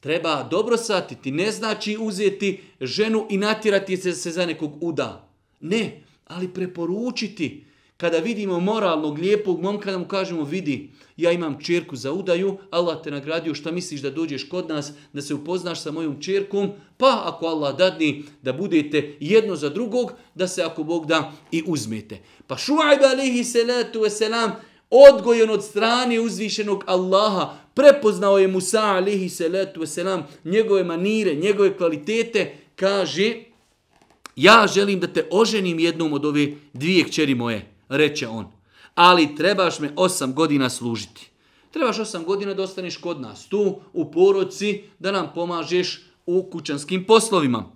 Treba dobro shvatiti, ne znači uzeti ženu i natjerati se za nekog uda. Ne, ali preporučiti. Kada vidimo moralnog, lijepog momka, da mu kažemo: vidi, ja imam kćerku za udaju, Allah te nagradio, šta misliš da dođeš kod nas, da se upoznaš sa mojom kćerkom, pa ako Allah dadni da budete jedno za drugog, da se ako Bog da i uzmete. Pa Šuajb alejhi salatu vesselam, odgojen od strane uzvišenog Allaha, prepoznao je Musa alejhi salatu vesselam, njegove manire, njegove kvalitete, kaže: ja želim da te oženim jednom od ove dvije kćeri moje. Reče on: ali trebaš me 8 godina služiti. Trebaš 8 godina da ostaneš kod nas, tu u porodici, da nam pomažeš u kućanskim poslovima.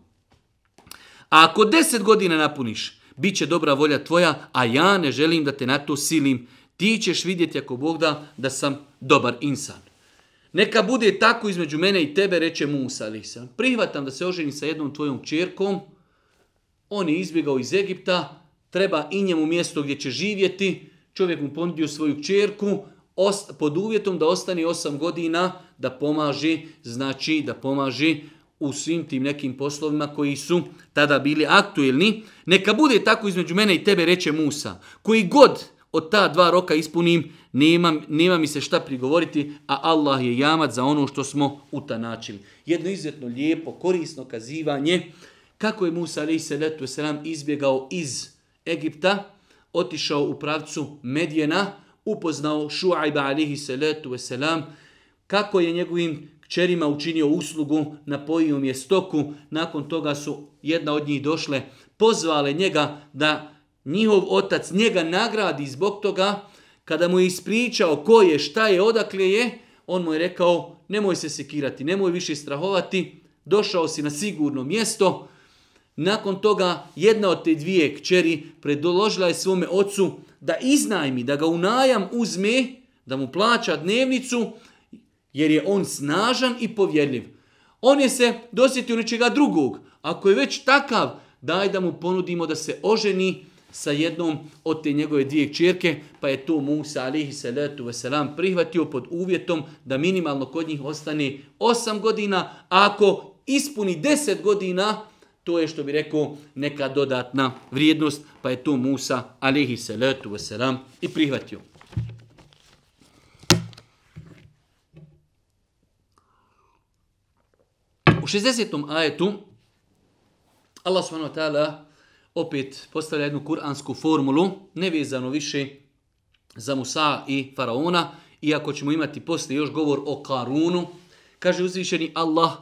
A ako 10 godina napuniš, bit će dobra volja tvoja, a ja ne želim da te na to silim. Ti ćeš vidjeti, ako Bog da sam dobar insan. Neka bude tako između mene i tebe, reče Musa alejhi selam. Prihvatam da se oženi sa jednom tvojom kćerkom. On je izbjegao iz Egipta, treba i njemu mjesto gdje će živjeti. Čovjek mu ponudio svoju kćerku pod uvjetom da ostane 8 godina da pomaže, znači da pomaže u svim tim nekim poslovima koji su tada bili aktuelni. Neka bude tako između mene i tebe, reče Musa. Koji god od ta 2 roka ispunim, nema mi se šta prigovoriti, a Allah je jamac za ono što smo utanačili. Jedno izuzetno lijepo, korisno kazivanje kako je Musa a.s. izbjegao iz Egipta, otišao u pravcu Medjena, upoznao Šuajba a.s. kako je njegovim kćerima učinio uslugu, napojio im je stoku, nakon toga su jedna od njih došle, pozvale njega da njihov otac njega nagradi zbog toga. Kada mu je ispričao ko je, šta je, odakle je, on mu je rekao nemoj se sekirati, nemoj više strahovati, došao si na sigurno mjesto. Nakon toga jedna od te 2 kćeri predložila je svome ocu da iznajmi, da ga u najam uzme, da mu plaća dnevnicu, jer je on snažan i povjerljiv. On je se dosjetio nečega drugog. Ako je već takav, daj da mu ponudimo da se oženi sa jednom od te njegove 2 kćerke, pa je to Musa a.s. prihvatio pod uvjetom da minimalno kod njih ostane 8 godina, a ako ispuni 10 godina, to je, što bi rekao, neka dodatna vrijednost, pa je to Musa a.s. i prihvatio. U 60. ajetu Allah subhanahu wa ta'ala opet postavlja jednu kuransku formulu, nevezano više za Musa i Faraona, iako ćemo imati poslije još govor o Karunu. Kaže uzvišeni Allah: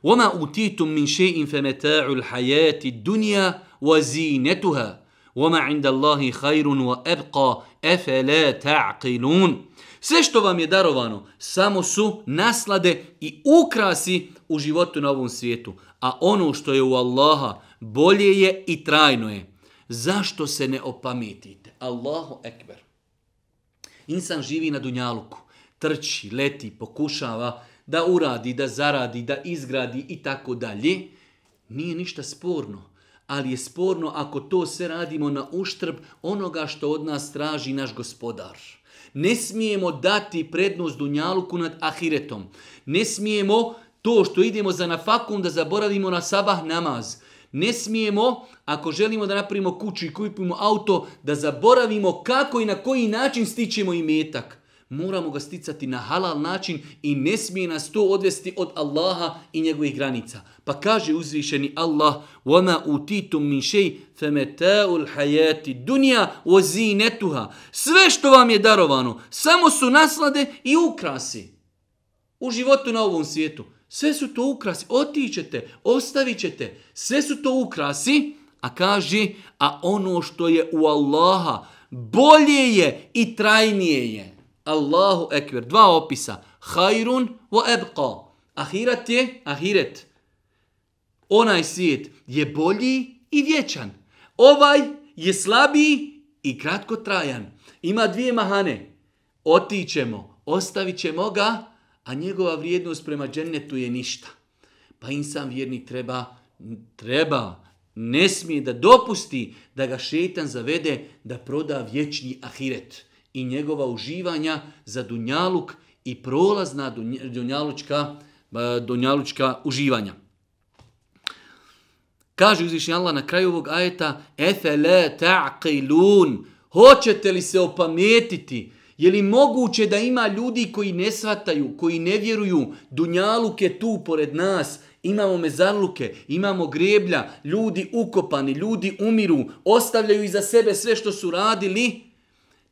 وَمَا أُوتِيتُم مِّن شَيْءٍ فَمَتَاعُ الْحَيَاةِ الدُّنْيَا وَزِينَتُهَا وَمَا عِندَ اللَّهِ خَيْرٌ وَأَبْقَى أَفَلَا تَعْقِلُونَ. Sve što vam je darovano samo su naslade i ukrasi u životu na ovom svijetu, a ono što je u Allaha bolje je i trajno je. Zašto se ne opametite? Allahu ekber. Insan živi na dunjaluku, trči, leti, pokušava da uradi, da zaradi, da izgradi i tako dalje. Nije ništa sporno, ali je sporno ako to sve radimo na uštrb onoga što od nas traži naš gospodar. Ne smijemo dati prednost dunjaluku nad ahiretom. Ne smijemo to što idemo za nafakum da zaboravimo na sabah namaz. Ne smijemo, ako želimo da napravimo kuću i kupimo auto, da zaboravimo kako i na koji način stičemo imetak. Moramo ga sticati na halal način i ne smije nas to odvesti od Allaha i njegovih granica. Pa kaže uzvišeni Allah: وَمَا أُوتِيتُم مِّن شَيْءٍ فَمَتَاعُ الْحَيَاةِ الدُّنْيَا وَزِينَتُهَا. Sve što vam je darovano samo su naslade i ukrasi u životu na ovom svijetu. Sve su to ukrasi. Otićete, ostavit ćete. Sve su to ukrasi, a kaže, a ono što je u Allaha bolje je i trajnije je. Allahu ekber. 2 opisa. Hajrun wa ebqa. Ahiret je ahiret. Onaj svijet je bolji i vječan. Ovaj je slabiji i kratkotrajan. Ima 2 mahane. Otićemo, ostavit ćemo ga, a njegova vrijednost prema džennetu je ništa. Pa insan vjernik treba, ne smije da dopusti da ga šejtan zavede da proda vječni ahiret i njegova uživanja za dunjaluk i prolazna dunjalučka uživanja. Kaže uzvišeni Allah na kraju ovog ajeta: Efele ta'qilun. Hoćete li se opametiti? Je li moguće da ima ljudi koji ne shvataju, koji ne vjeruju? Dunjaluk je tu pored nas. Imamo mezarluke, imamo greblja, ljudi ukopani, ljudi umiru, ostavljaju iza sebe sve što su radili.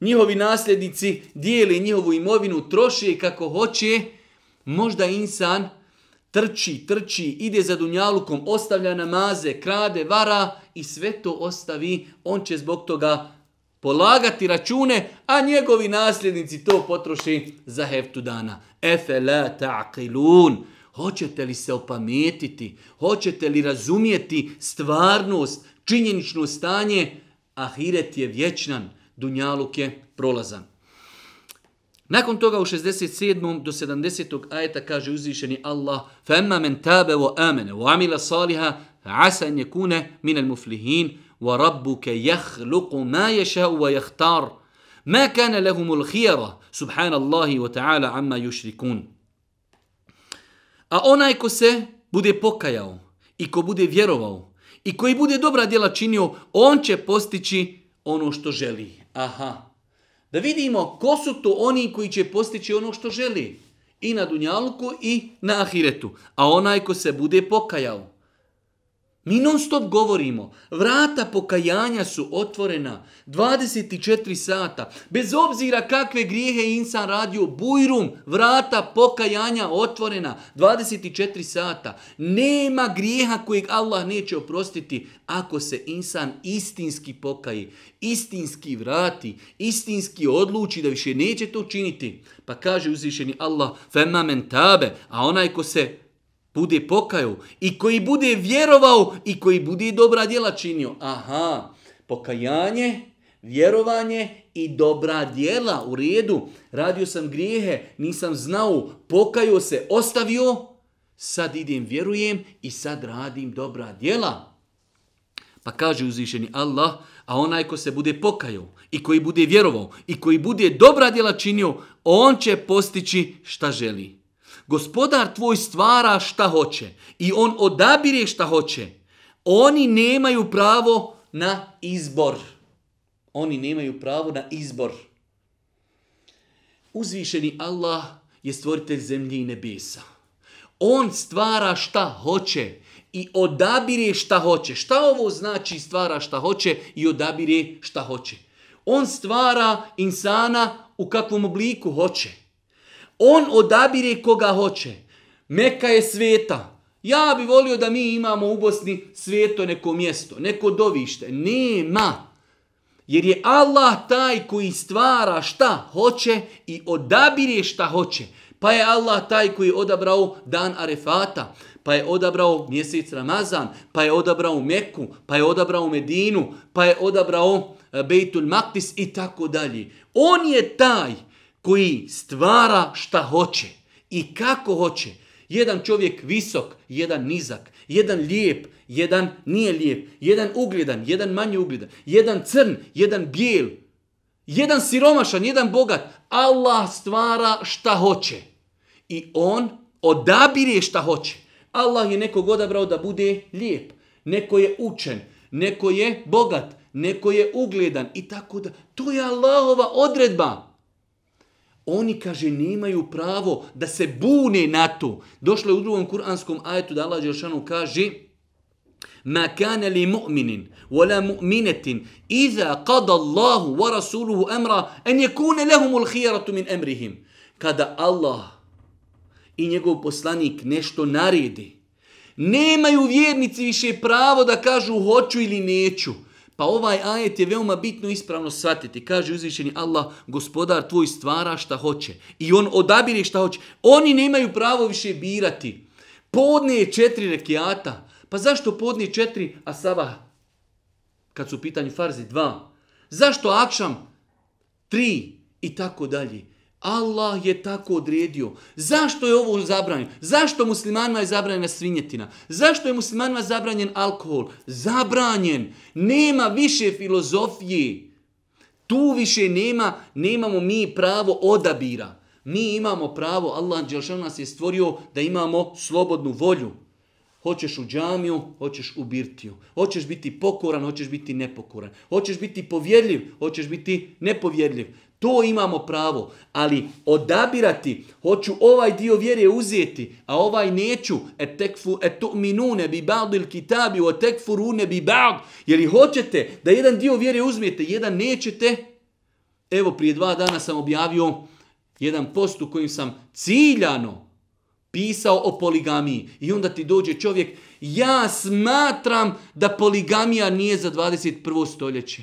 Njihovi nasljednici dijeli njihovu imovinu, troše je kako hoće. Možda insan trči, ide za dunjalukom, ostavlja namaze, krade, vara i sve to ostavi. On će zbog toga polagati račune, a njegovi nasljednici to potroši za heftu dana. Efela ta'qilun. Hoćete li se opametiti? Hoćete li razumjeti stvarnost, činjenično stanje? Ahiret je vječnan, dunjaluk je prolazan. Nakon toga u 67. do 70. ajeta kaže uzvišeni Allah: فَأَمَّا مَنْ تَابَ وَآمَنَ وَعَمِلَ صَالِحًا فَعَسَى أَنْ يَكُونَ مِنَ الْمُفْلِحِينَ وَرَبُّكَ يَخْلُقُ مَا يَشَاءُ وَيَخْتَارُ مَا كَانَ لَهُمُ الْخِيَرَةُ سُبْحَانَ اللَّهِ وَتَعَالَى عَمَّا يُشْرِكُونَ. A onaj ko se bude pokajao i ko bude vjerovao i koji bude dobra djela činio, on će postići ono što želi. Aha, Da vidimo ko su to oni koji će postići ono što želi. I na dunjalku i na ahiretu. A onaj ko se bude pokajao. Mi non stop govorimo, vrata pokajanja su otvorena 24 sata. Bez obzira kakve grijehe insan radio, bujrum, vrata pokajanja otvorena 24 sata. Nema grijeha kojeg Allah neće oprostiti ako se insan istinski pokaji, istinski vrati, istinski odluči da više neće to činiti. Pa kaže uzvišeni Allah, fema men tabe, a onaj ko se bude pokajao i koji bude vjerovao i koji bude dobra djela činio. Aha, pokajanje, vjerovanje i dobra djela u redu. Radio sam grijehe, nisam znao, pokajao se, ostavio, sad idem, vjerujem i sad radim dobra djela. Pa kaže uzvišeni Allah, a onaj ko se bude pokajao i koji bude vjerovao i koji bude dobra djela činio, on će postići šta želi. Gospodar tvoj stvara šta hoće i on odabire šta hoće. Oni nemaju pravo na izbor. Oni nemaju pravo na izbor. Uzvišeni Allah je stvoritelj zemlje i nebesa. On stvara šta hoće i odabire šta hoće. Šta ovo znači stvara šta hoće i odabire šta hoće? On stvara insana u kakvom obliku hoće. On odabire koga hoće. Meka je sveta. Ja bi volio da mi imamo u Bosni sveto neko mjesto, neko dovište. Nema. Jer je Allah taj koji stvara šta hoće i odabire šta hoće. Pa je Allah taj koji je odabrao dan Arefata, pa je odabrao mjesec Ramazan, pa je odabrao Meku, pa je odabrao Medinu, pa je odabrao Bejtul Maktis i tako dalje. On je taj koji stvara šta hoće i kako hoće. Jedan čovjek visok, jedan nizak, jedan lijep, jedan nije lijep, jedan ugledan, jedan manje ugledan, jedan crn, jedan bijel, jedan siromašan, jedan bogat. Allah stvara šta hoće i on odabire šta hoće. Allah je nekog odabrao da bude lijep, neko je učen, neko je bogat, neko je ugledan i tako da. To je Allahova odredba. Oni, kaže, nemaju pravo da se bune na to. Došlo je u drugom kuranskom ajetu da Allah dželešanu kaže: Ma kana li mu'minin wala mu'minatin iza qada Allahu wa rasuluhu amra an yakuna lahumul khiyaratu min amrihim. Kada Allah i njegov poslanik nešto naredi, nemaju vjernici više pravo da kažu hoću ili neću. Pa ovaj ajet je veoma bitno ispravno shvatiti. Kaže uzvišeni Allah, gospodar tvoj stvara šta hoće i on odabire šta hoće. Oni nemaju pravo više birati. Podne je 4 rekiata. Pa zašto podne 4, a sabah, kad su u pitanju farzi, 2? Zašto akšam 3 i tako dalje? Allah je tako odredio. Zašto je ovo zabranjeno? Zašto muslimanima je zabranjena svinjetina? Zašto je muslimanima zabranjen alkohol? Zabranjen. Nema više filozofije. Tu više nemamo mi pravo odabira. Mi imamo pravo, Allah dželešanu nas je stvorio da imamo slobodnu volju. Hoćeš u džamiju, hoćeš u birtiju. Hoćeš biti pokoran, hoćeš biti nepokoran. Hoćeš biti povjerljiv, hoćeš biti nepovjerljiv. To imamo pravo, ali odabirati, hoću ovaj dio vjere uzeti, a ovaj neću, etu'minune bi ba'dil kitabi wa tekfurune bi ba'd. Jer li hoćete da jedan dio vjere uzmete, jedan nećete? Evo, prije 2 dana sam objavio jedan post u kojim sam ciljano pisao o poligamiji. I onda ti dođe čovjek, ja smatram da poligamija nije za 21. stoljeće.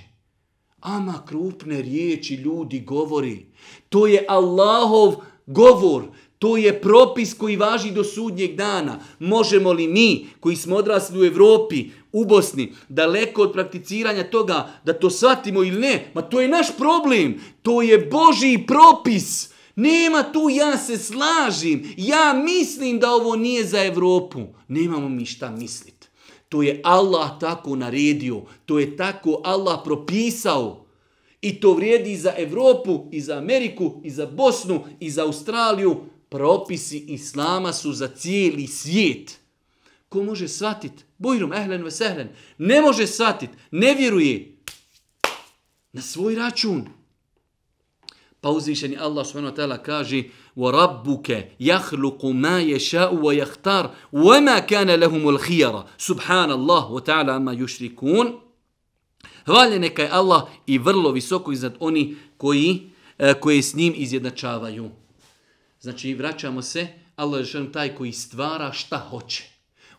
Ama krupne riječi ljudi govori. To je Allahov govor. To je propis koji važi do sudnjeg dana. Možemo li mi, koji smo odrasli u Europi, u Bosni, daleko od prakticiranja toga, da to shvatimo ili ne? Ma to je naš problem. To je Božji propis. Nema tu ja se slažim. Ja mislim da ovo nije za Europu. Nemamo mi šta misliti. To je Allah tako naredio. To je tako Allah propisao. I to vrijedi i za Europu, i za Ameriku, i za Bosnu, i za Australiju. Propisi Islama su za cijeli svijet. Ko može shvatiti? Bujrum, ehlen ve sehlen. Ne može shvatiti, ne vjeruje. Na svoj račun. Pa uzvišeni Allah subhanahu wa ta'ala kaže وَرَبُّكَ يَخْلُقُ مَا يَشَاءُ وَيَخْتَارُ وَمَا كَانَ لَهُمُ الْخِيَرَ سُبْحَانَ اللَّهُ وَتَعَالَى أَمَّا يُشْرِكُونَ. Hvaljen neka je Allah i vrlo visoko iznad oni koji s njim izjednačavaju. Znači, vraćamo se, Allah je taj koji stvara šta hoće.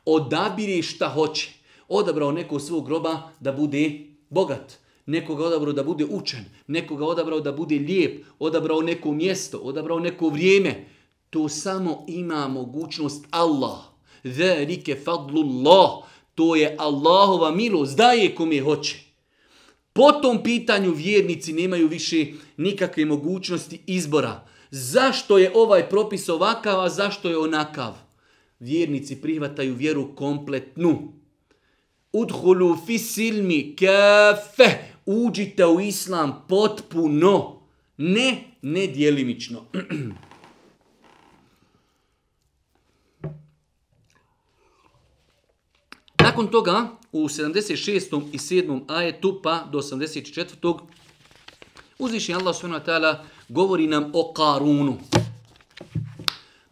Odabire šta hoće. Odabrao nekog svog groba da bude bogat. Nekoga odabrao da bude učen. Nekoga odabrao da bude lijep. Odabrao neko mjesto. Odabrao neko vrijeme. To samo ima mogućnost Allah. Zalike fadlullah. To je Allahova milost. Daje kome hoće. Po tom pitanju vjernici nemaju više nikakve mogućnosti izbora. Zašto je ovaj propis ovakav, a zašto je onakav? Vjernici prihvataju vjeru kompletnu. Udhulu fi silmi kafe. Uđite u islam potpuno. Ne djelimično. Nakon toga, u 76. i 7. ajetu pa do 84. uzvišeni Allah subhanahu wa ta'ala govori nam o Karunu.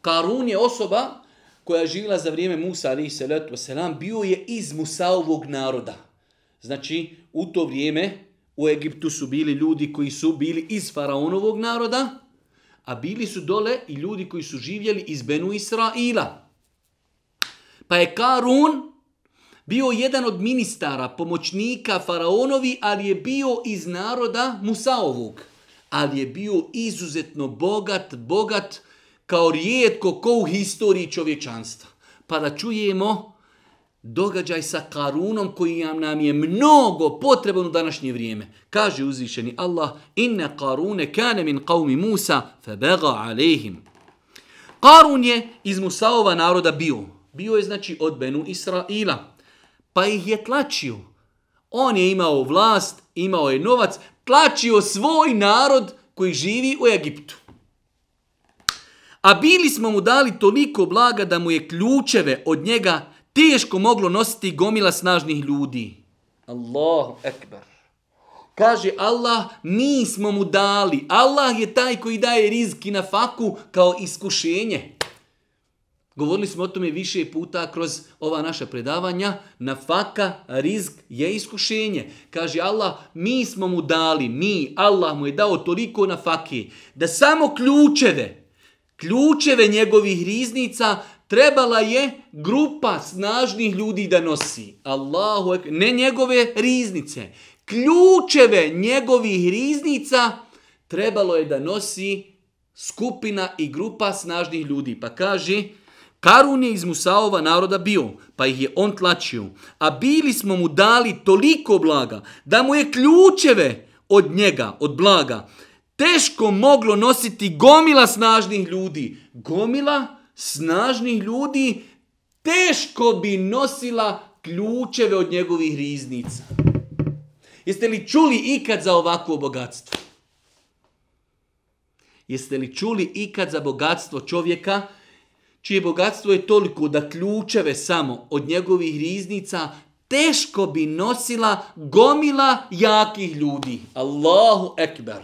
Karun je osoba koja je živjela za vrijeme Musa alejhi salatu vesselam, bio je iz Musaovog naroda. Znači, u to vrijeme u Egiptu su bili ljudi koji su bili iz Faraonovog naroda, a bili su dole i ljudi koji su živjeli iz Benu Israila. Pa je Karun bio jedan od ministara, pomoćnika Faraonovi, ali je bio iz naroda Musaovog. Ali je bio izuzetno bogat kao rijetko ko u historiji čovječanstva. Pa da čujemo događaj sa Karunom koji nam je mnogo potreban u današnje vrijeme. Kaže uzvišeni Allah: Inne Karune kane min qavmi Musa febega alejhim. Karun je iz Musaova naroda bio. Bio je znači od Benu Israila. Pa ih je tlačio. On je imao vlast, imao je novac, tlačio svoj narod koji živi u Egiptu. A bili smo mu dali toliko blaga da mu je ključeve od njega teško moglo nositi gomila snažnih ljudi. Allahu ekber. Kaže Allah, mi smo mu dali. Allah je taj koji daje rizki na faku kao iskušenje. Govorili smo o tome više puta kroz ova naša predavanja. Nafaka, rizk je iskušenje. Kaže Allah, mi smo mu dali, Allah mu je dao toliko nafake, da samo ključeve njegovih riznica trebala je grupa snažnih ljudi da nosi. Allahu, ne njegove riznice. Ključeve njegovih riznica trebalo je da nosi skupina i grupa snažnih ljudi. Pa kaže, Karun je iz Musaova naroda bio, pa ih je on tlačio. A bili smo mu dali toliko blaga, da mu je ključeve od njega, od blaga, teško moglo nositi gomila snažnih ljudi. Gomila snažnih ljudi teško bi nosila ključeve od njegovih riznica. Jeste li čuli ikad za ovakvo bogatstvo? Jeste li čuli ikad za bogatstvo čovjeka čije bogatstvo je toliko da ključeve samo od njegovih riznica teško bi nosila gomila jakih ljudi? Allahu ekber.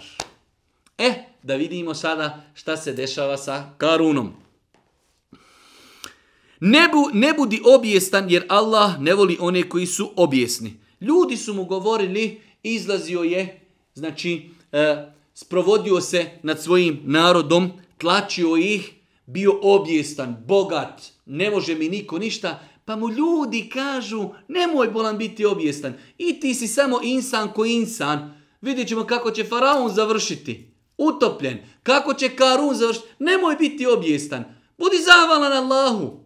Da vidimo sada šta se dešava sa Karunom. Ne budi obijestan jer Allah ne voli one koji su obijesni. Ljudi su mu govorili, izlazio je, znači sprovodio se nad svojim narodom, tlačio ih, bio obijestan, bogat, ne može mi niko ništa, pa mu ljudi kažu, nemoj bolan biti obijestan, i ti si samo insan ko insan, vidjet ćemo kako će Faraon završiti, utopljen, kako će Karun završiti, nemoj biti obijestan, budi zahvalan Allahu.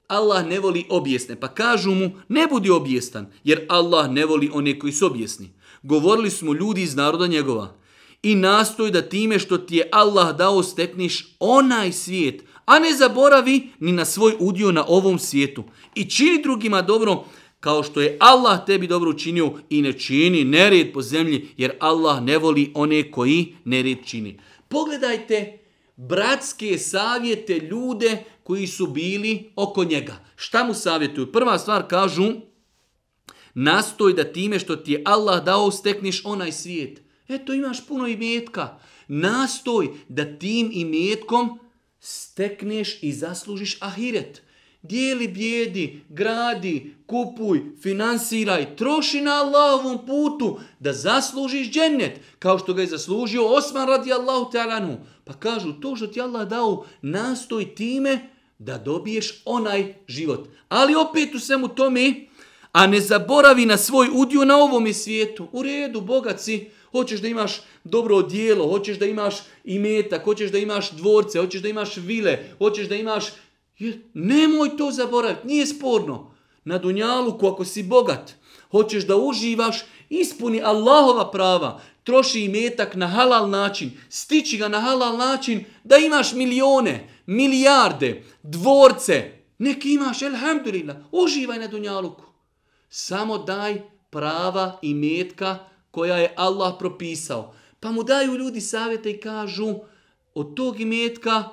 Allah ne voli obijesne, pa kažu mu, ne budi obijestan, jer Allah ne voli one koji su obijesni. Govorili smo ljudi iz naroda njegova. I nastoj da time što ti je Allah dao stekniš onaj svijet, a ne zaboravi ni na svoj udio na ovom svijetu. I čini drugima dobro kao što je Allah tebi dobro učinio i ne čini nered po zemlji, jer Allah ne voli one koji nered čini. Pogledajte bratske savjete ljude koji su bili oko njega. Šta mu savjetuju? Prva stvar kažu, nastoj da time što ti je Allah dao stekniš onaj svijet. Eto, imaš puno imetka. nastoj da tim imetkom stekneš i zaslužiš ahiret. Dijeli bijedi, gradi, kupuj, finansiraj, troši na Allahovom putu da zaslužiš džennet, kao što ga je zaslužio Osman radijallahu ta'ala anhu. Pa kažu, to što ti Allah dao, nastoj time da dobiješ onaj život. Ali opet u svemu tome, a ne zaboravi na svoj udio na ovome svijetu. U redu, bogat si, hoćeš da imaš dobro odijelo, hoćeš da imaš imetak, hoćeš da imaš dvorce, hoćeš da imaš vile, hoćeš da imaš... Nemoj to zaboraviti, nije sporno. Na dunjaluku, ako si bogat, hoćeš da uživaš, ispuni Allahova prava, troši imetak na halal način, stiči ga na halal način, da imaš milijone, milijarde, dvorce, neki imaš, elhamdulillah, uživaj na dunjaluku. Samo daj prava imetka koja je Allah propisao. Pa mu daju ljudi savjete i kažu, od tog imetka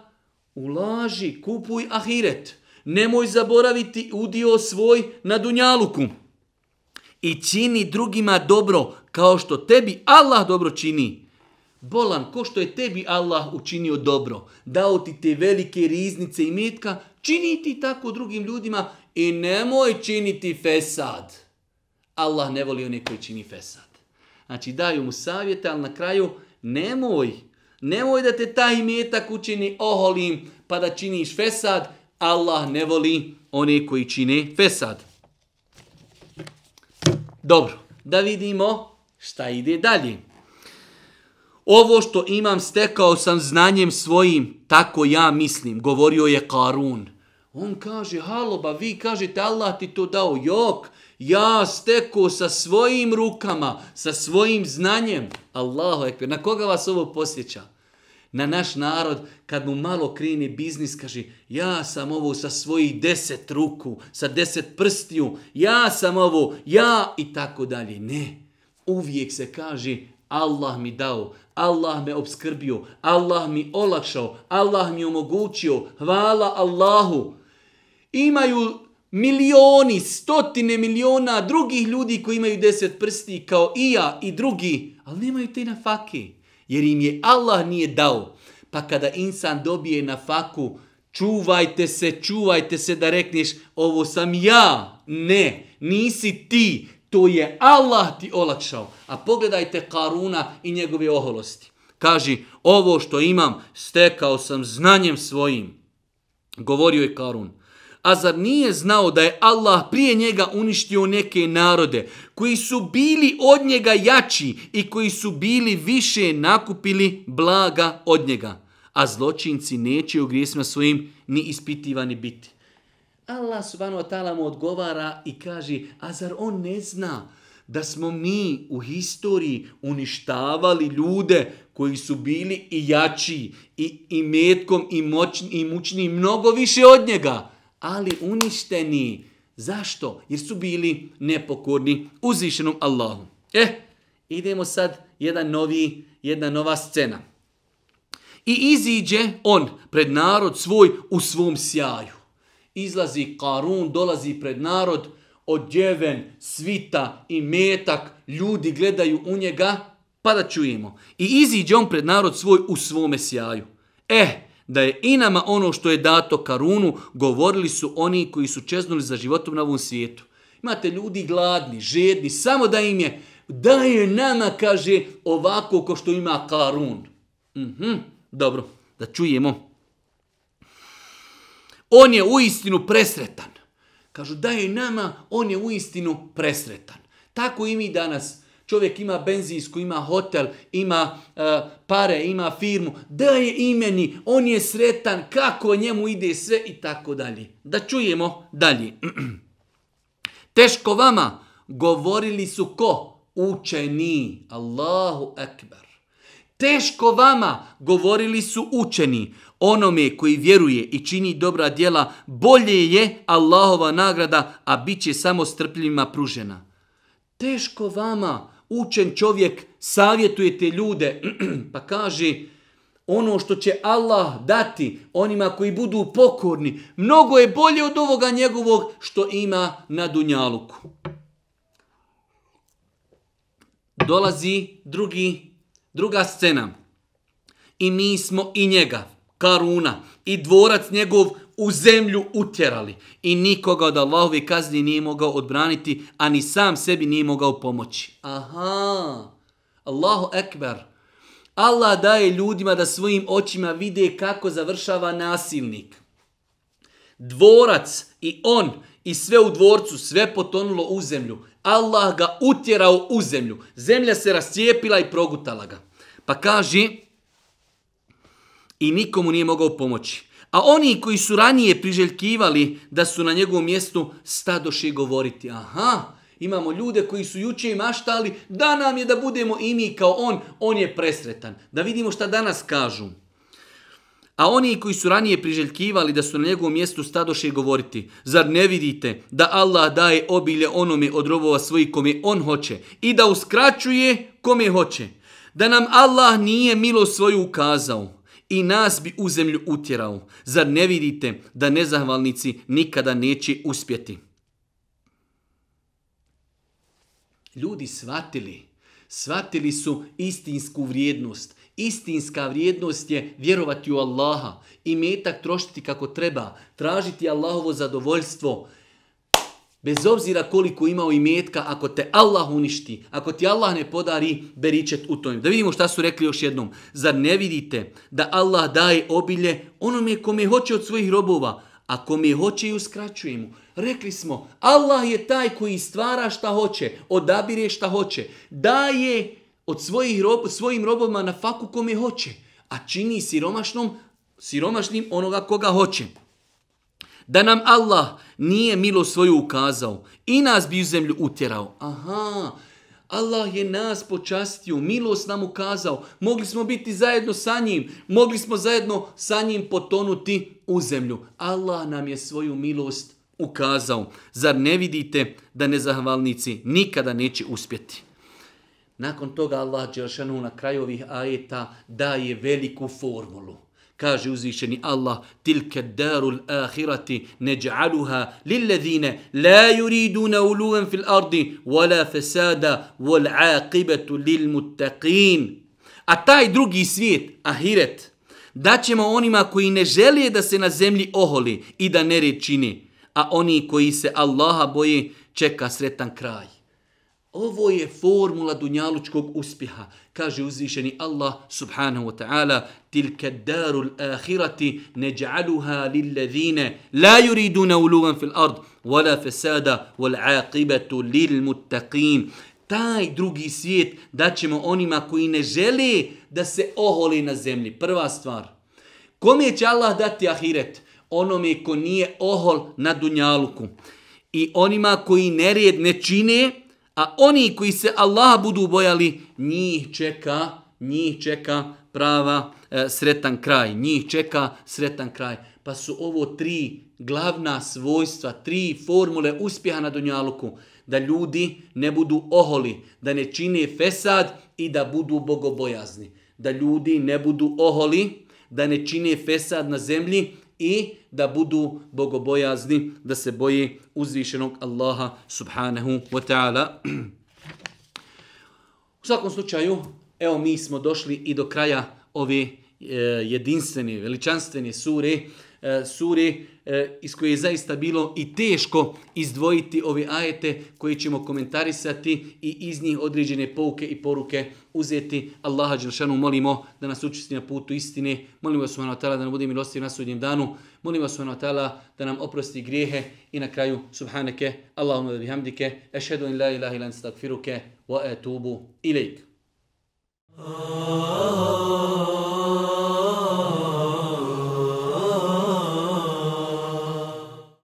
ulaži, kupuj ahiret. Nemoj zaboraviti udio svoj na dunjaluku. I čini drugima dobro kao što tebi Allah dobro čini. Bolan, ko što je tebi Allah učinio dobro, dao ti te velike riznice imetka, čini ti tako drugim ljudima i nemoj činiti fesad. Allah ne voli one koji čini fesad. Znači daju mu savjete, ali na kraju nemoj da te taj imetak učini oholim pa da činiš fesad. Allah ne voli one koji čine fesad. Dobro, da vidimo šta ide dalje. Ovo što imam stekao sam znanjem svojim, tako ja mislim, govorio je Karun. On kaže, haloba, vi kažete Allah ti to dao, jok, ja stekao sa svojim rukama, sa svojim znanjem. Allahu ekber, na koga vas ovo posjeća? Na naš narod, kad mu malo krene biznis, kaže, ja sam ovo sa svojih 10 ruku, sa 10 prstiju, ja sam ovo, ja i tako dalje. Ne, uvijek se kaže, Allah mi dao, Allah me obskrbio, Allah mi olakšao, Allah mi omogućio, hvala Allahu. Imaju milioni, stotine miliona drugih ljudi koji imaju 10 prsti kao i ja i drugi, ali nemaju te nafake, jer im je Allah nije dao. Pa kada insan dobije nafaku, čuvajte se da rekneš ovo sam ja. Ne, nisi ti, to je Allah ti olakšao. A pogledajte Karuna i njegove oholosti. Kaži, ovo što imam stekao sam znanjem svojim. Govorio je Karun. A zar nije znao da je Allah prije njega uništio neke narode koji su bili od njega jači i koji su bili više nakupili blaga od njega? A zločinci neće u grijesima svojim ni ispitivani biti. Allah subhanahu wa ta'ala mu odgovara i kaže, a zar on ne zna da smo mi u historiji uništavali ljude koji su bili i jači i metkom i mučni mnogo više od njega, ali uništeni. Zašto? Jer su bili nepokorni uzvišenom Allahu. Idemo sad jedna nova scena. I iziđe on pred narod svoj u svom sjaju. Izlazi Karun, dolazi pred narod, odjeven, svita i metak, ljudi gledaju u njega, pa da čujemo. I iziđe on pred narod svoj u svome sjaju. Da je i nama ono što je dato Karunu, govorili su oni koji su čeznuli za životom na ovom svijetu. Imate ljudi gladni, žedni, samo da im je, da je nama, kaže, ovako ko što ima Karun. Dobro, da čujemo. On je uistinu presretan. Kažu da je nama, on je uistinu presretan. Tako i mi danas. Čovjek ima benzinsku, ima hotel, ima pare, ima firmu. Da je imeni, on je sretan, kako njemu ide sve i tako dalje. Da čujemo dalje. Teško vama, govorili su ko? Učeni. Allahu ekber. Teško vama, govorili su učeni. Onome koji vjeruje i čini dobra djela, bolje je Allahova nagrada, a bit će samo strpljivima pružena. Teško vama, učen čovjek, savjetujete ljude, pa kaže, ono što će Allah dati onima koji budu pokorni, mnogo je bolje od ovoga njegovog što ima na dunjaluku. Dolazi druga scena. i mi smo i njega, Karuna, i dvorac njegov u zemlju utjerali. I nikoga od Allahove kazni nije mogao odbraniti, a ni sam sebi nije mogao pomoći. Aha, Allahu ekber. Allah daje ljudima da svojim očima vide kako završava nasilnik. Dvorac i on i sve u dvorcu, sve potonulo u zemlju. Allah ga utjerao u zemlju. Zemlja se rascijepila i progutala ga. Pa kaže, i nikomu nije mogao pomoći. A oni koji su ranije priželjkivali da su na njegovom mjestu, stadoše govoriti. Aha, imamo ljude koji su juče maštali da nam je da budemo i mi kao on je presretan. Da vidimo šta danas kažu. A oni koji su ranije priželjkivali da su na njegovom mjestu, stadoše govoriti. Zar ne vidite da Allah daje obilje onome od robova svojih kome on hoće i da uskraćuje kome hoće? Da nam Allah nije milost svoju ukazao i nas bi u zemlju utjerao. Zar ne vidite da nezahvalnici nikada neće uspjeti? Ljudi shvatili su istinsku vrijednost. Istinska vrijednost je vjerovati u Allaha, imetak trošiti kako treba, tražiti Allahovo zadovoljstvo. Bez obzira koliko imao imetka, ako te Allah uništi, ako ti Allah ne podari, beričet u tome. Da vidimo šta su rekli još jednom. Zar ne vidite da Allah daje obilje onome kome hoće od svojih robova, a kome hoće i uskraćuje mu? Rekli smo, Allah je taj koji stvara šta hoće, odabire šta hoće, daje od svojim robovima na faku kome hoće, a čini siromašnim onoga koga hoće. Da nam Allah nije milost svoju ukazao i nas bi u zemlju utjerao. Aha, Allah je nas počastio, milost nam ukazao, mogli smo biti zajedno sa njim, mogli smo zajedno sa njim potonuti u zemlju. Allah nam je svoju milost ukazao. Zar ne vidite da nezahvalnici nikada neće uspjeti? Nakon toga Allah dželešanu na kraju ovih ajeta daje veliku formulu. Kaže uzvišeni Allah, tilke darul ahirati neđa'aluha lillezine la yuriduna uluven fil ardi wala fesada wal aqibetu lil muttaqin. A taj drugi svijet, ahiret, daćemo onima koji ne žele da se na zemlji oholi i da nered čini, a oni koji se Allaha boje čeka sretan kraj. Ovo je formula dunjalučkog uspjeha. Kaže uzvišeni Allah subhanahu wa ta'ala, tilke darul ahirati neđa'aluha lillezine la yuriduna uluvan fil ard wala fesada wal aqibetu lil muttaqin. Taj drugi svijet daćemo onima koji ne žele da se oholi na zemlji. Prva stvar. Kome će Allah dati ahiret? Onome ko nije ohol na dunjaluku. I onima koji nered ne čine, a oni koji se Allaha budu bojali, njih čeka prava sretan kraj. Njih čeka sretan kraj. Pa su ovo tri glavna svojstva, tri formule uspjeha na dunjaluku. Da ljudi ne budu oholi, da ne čine fesad i da budu bogobojazni. Da ljudi ne budu oholi, da ne čine fesad na zemlji i da budu bogobojazni, da se boje uzvišenog Allaha subhanahu wa ta'ala. U svakom slučaju, evo mi smo došli i do kraja ove jedinstvene, veličanstvene sure iz koje je zaista bilo i teško izdvojiti ove ajete koje ćemo komentarisati i iz njih određene pouke i poruke uzeti. Allaha dželešanu molimo da nas učesti na putu istine. Molimo vas subhanahu wa ta'ala da nam bude milostiv na sudnjem danu. Molimo vas subhanahu wa ta'ala da nam oprosti grijehe i na kraju subhaneke Allahumma wa bihamdike ešhedu in la ilaha illa anta astaghfiruke wa atubu ilejk.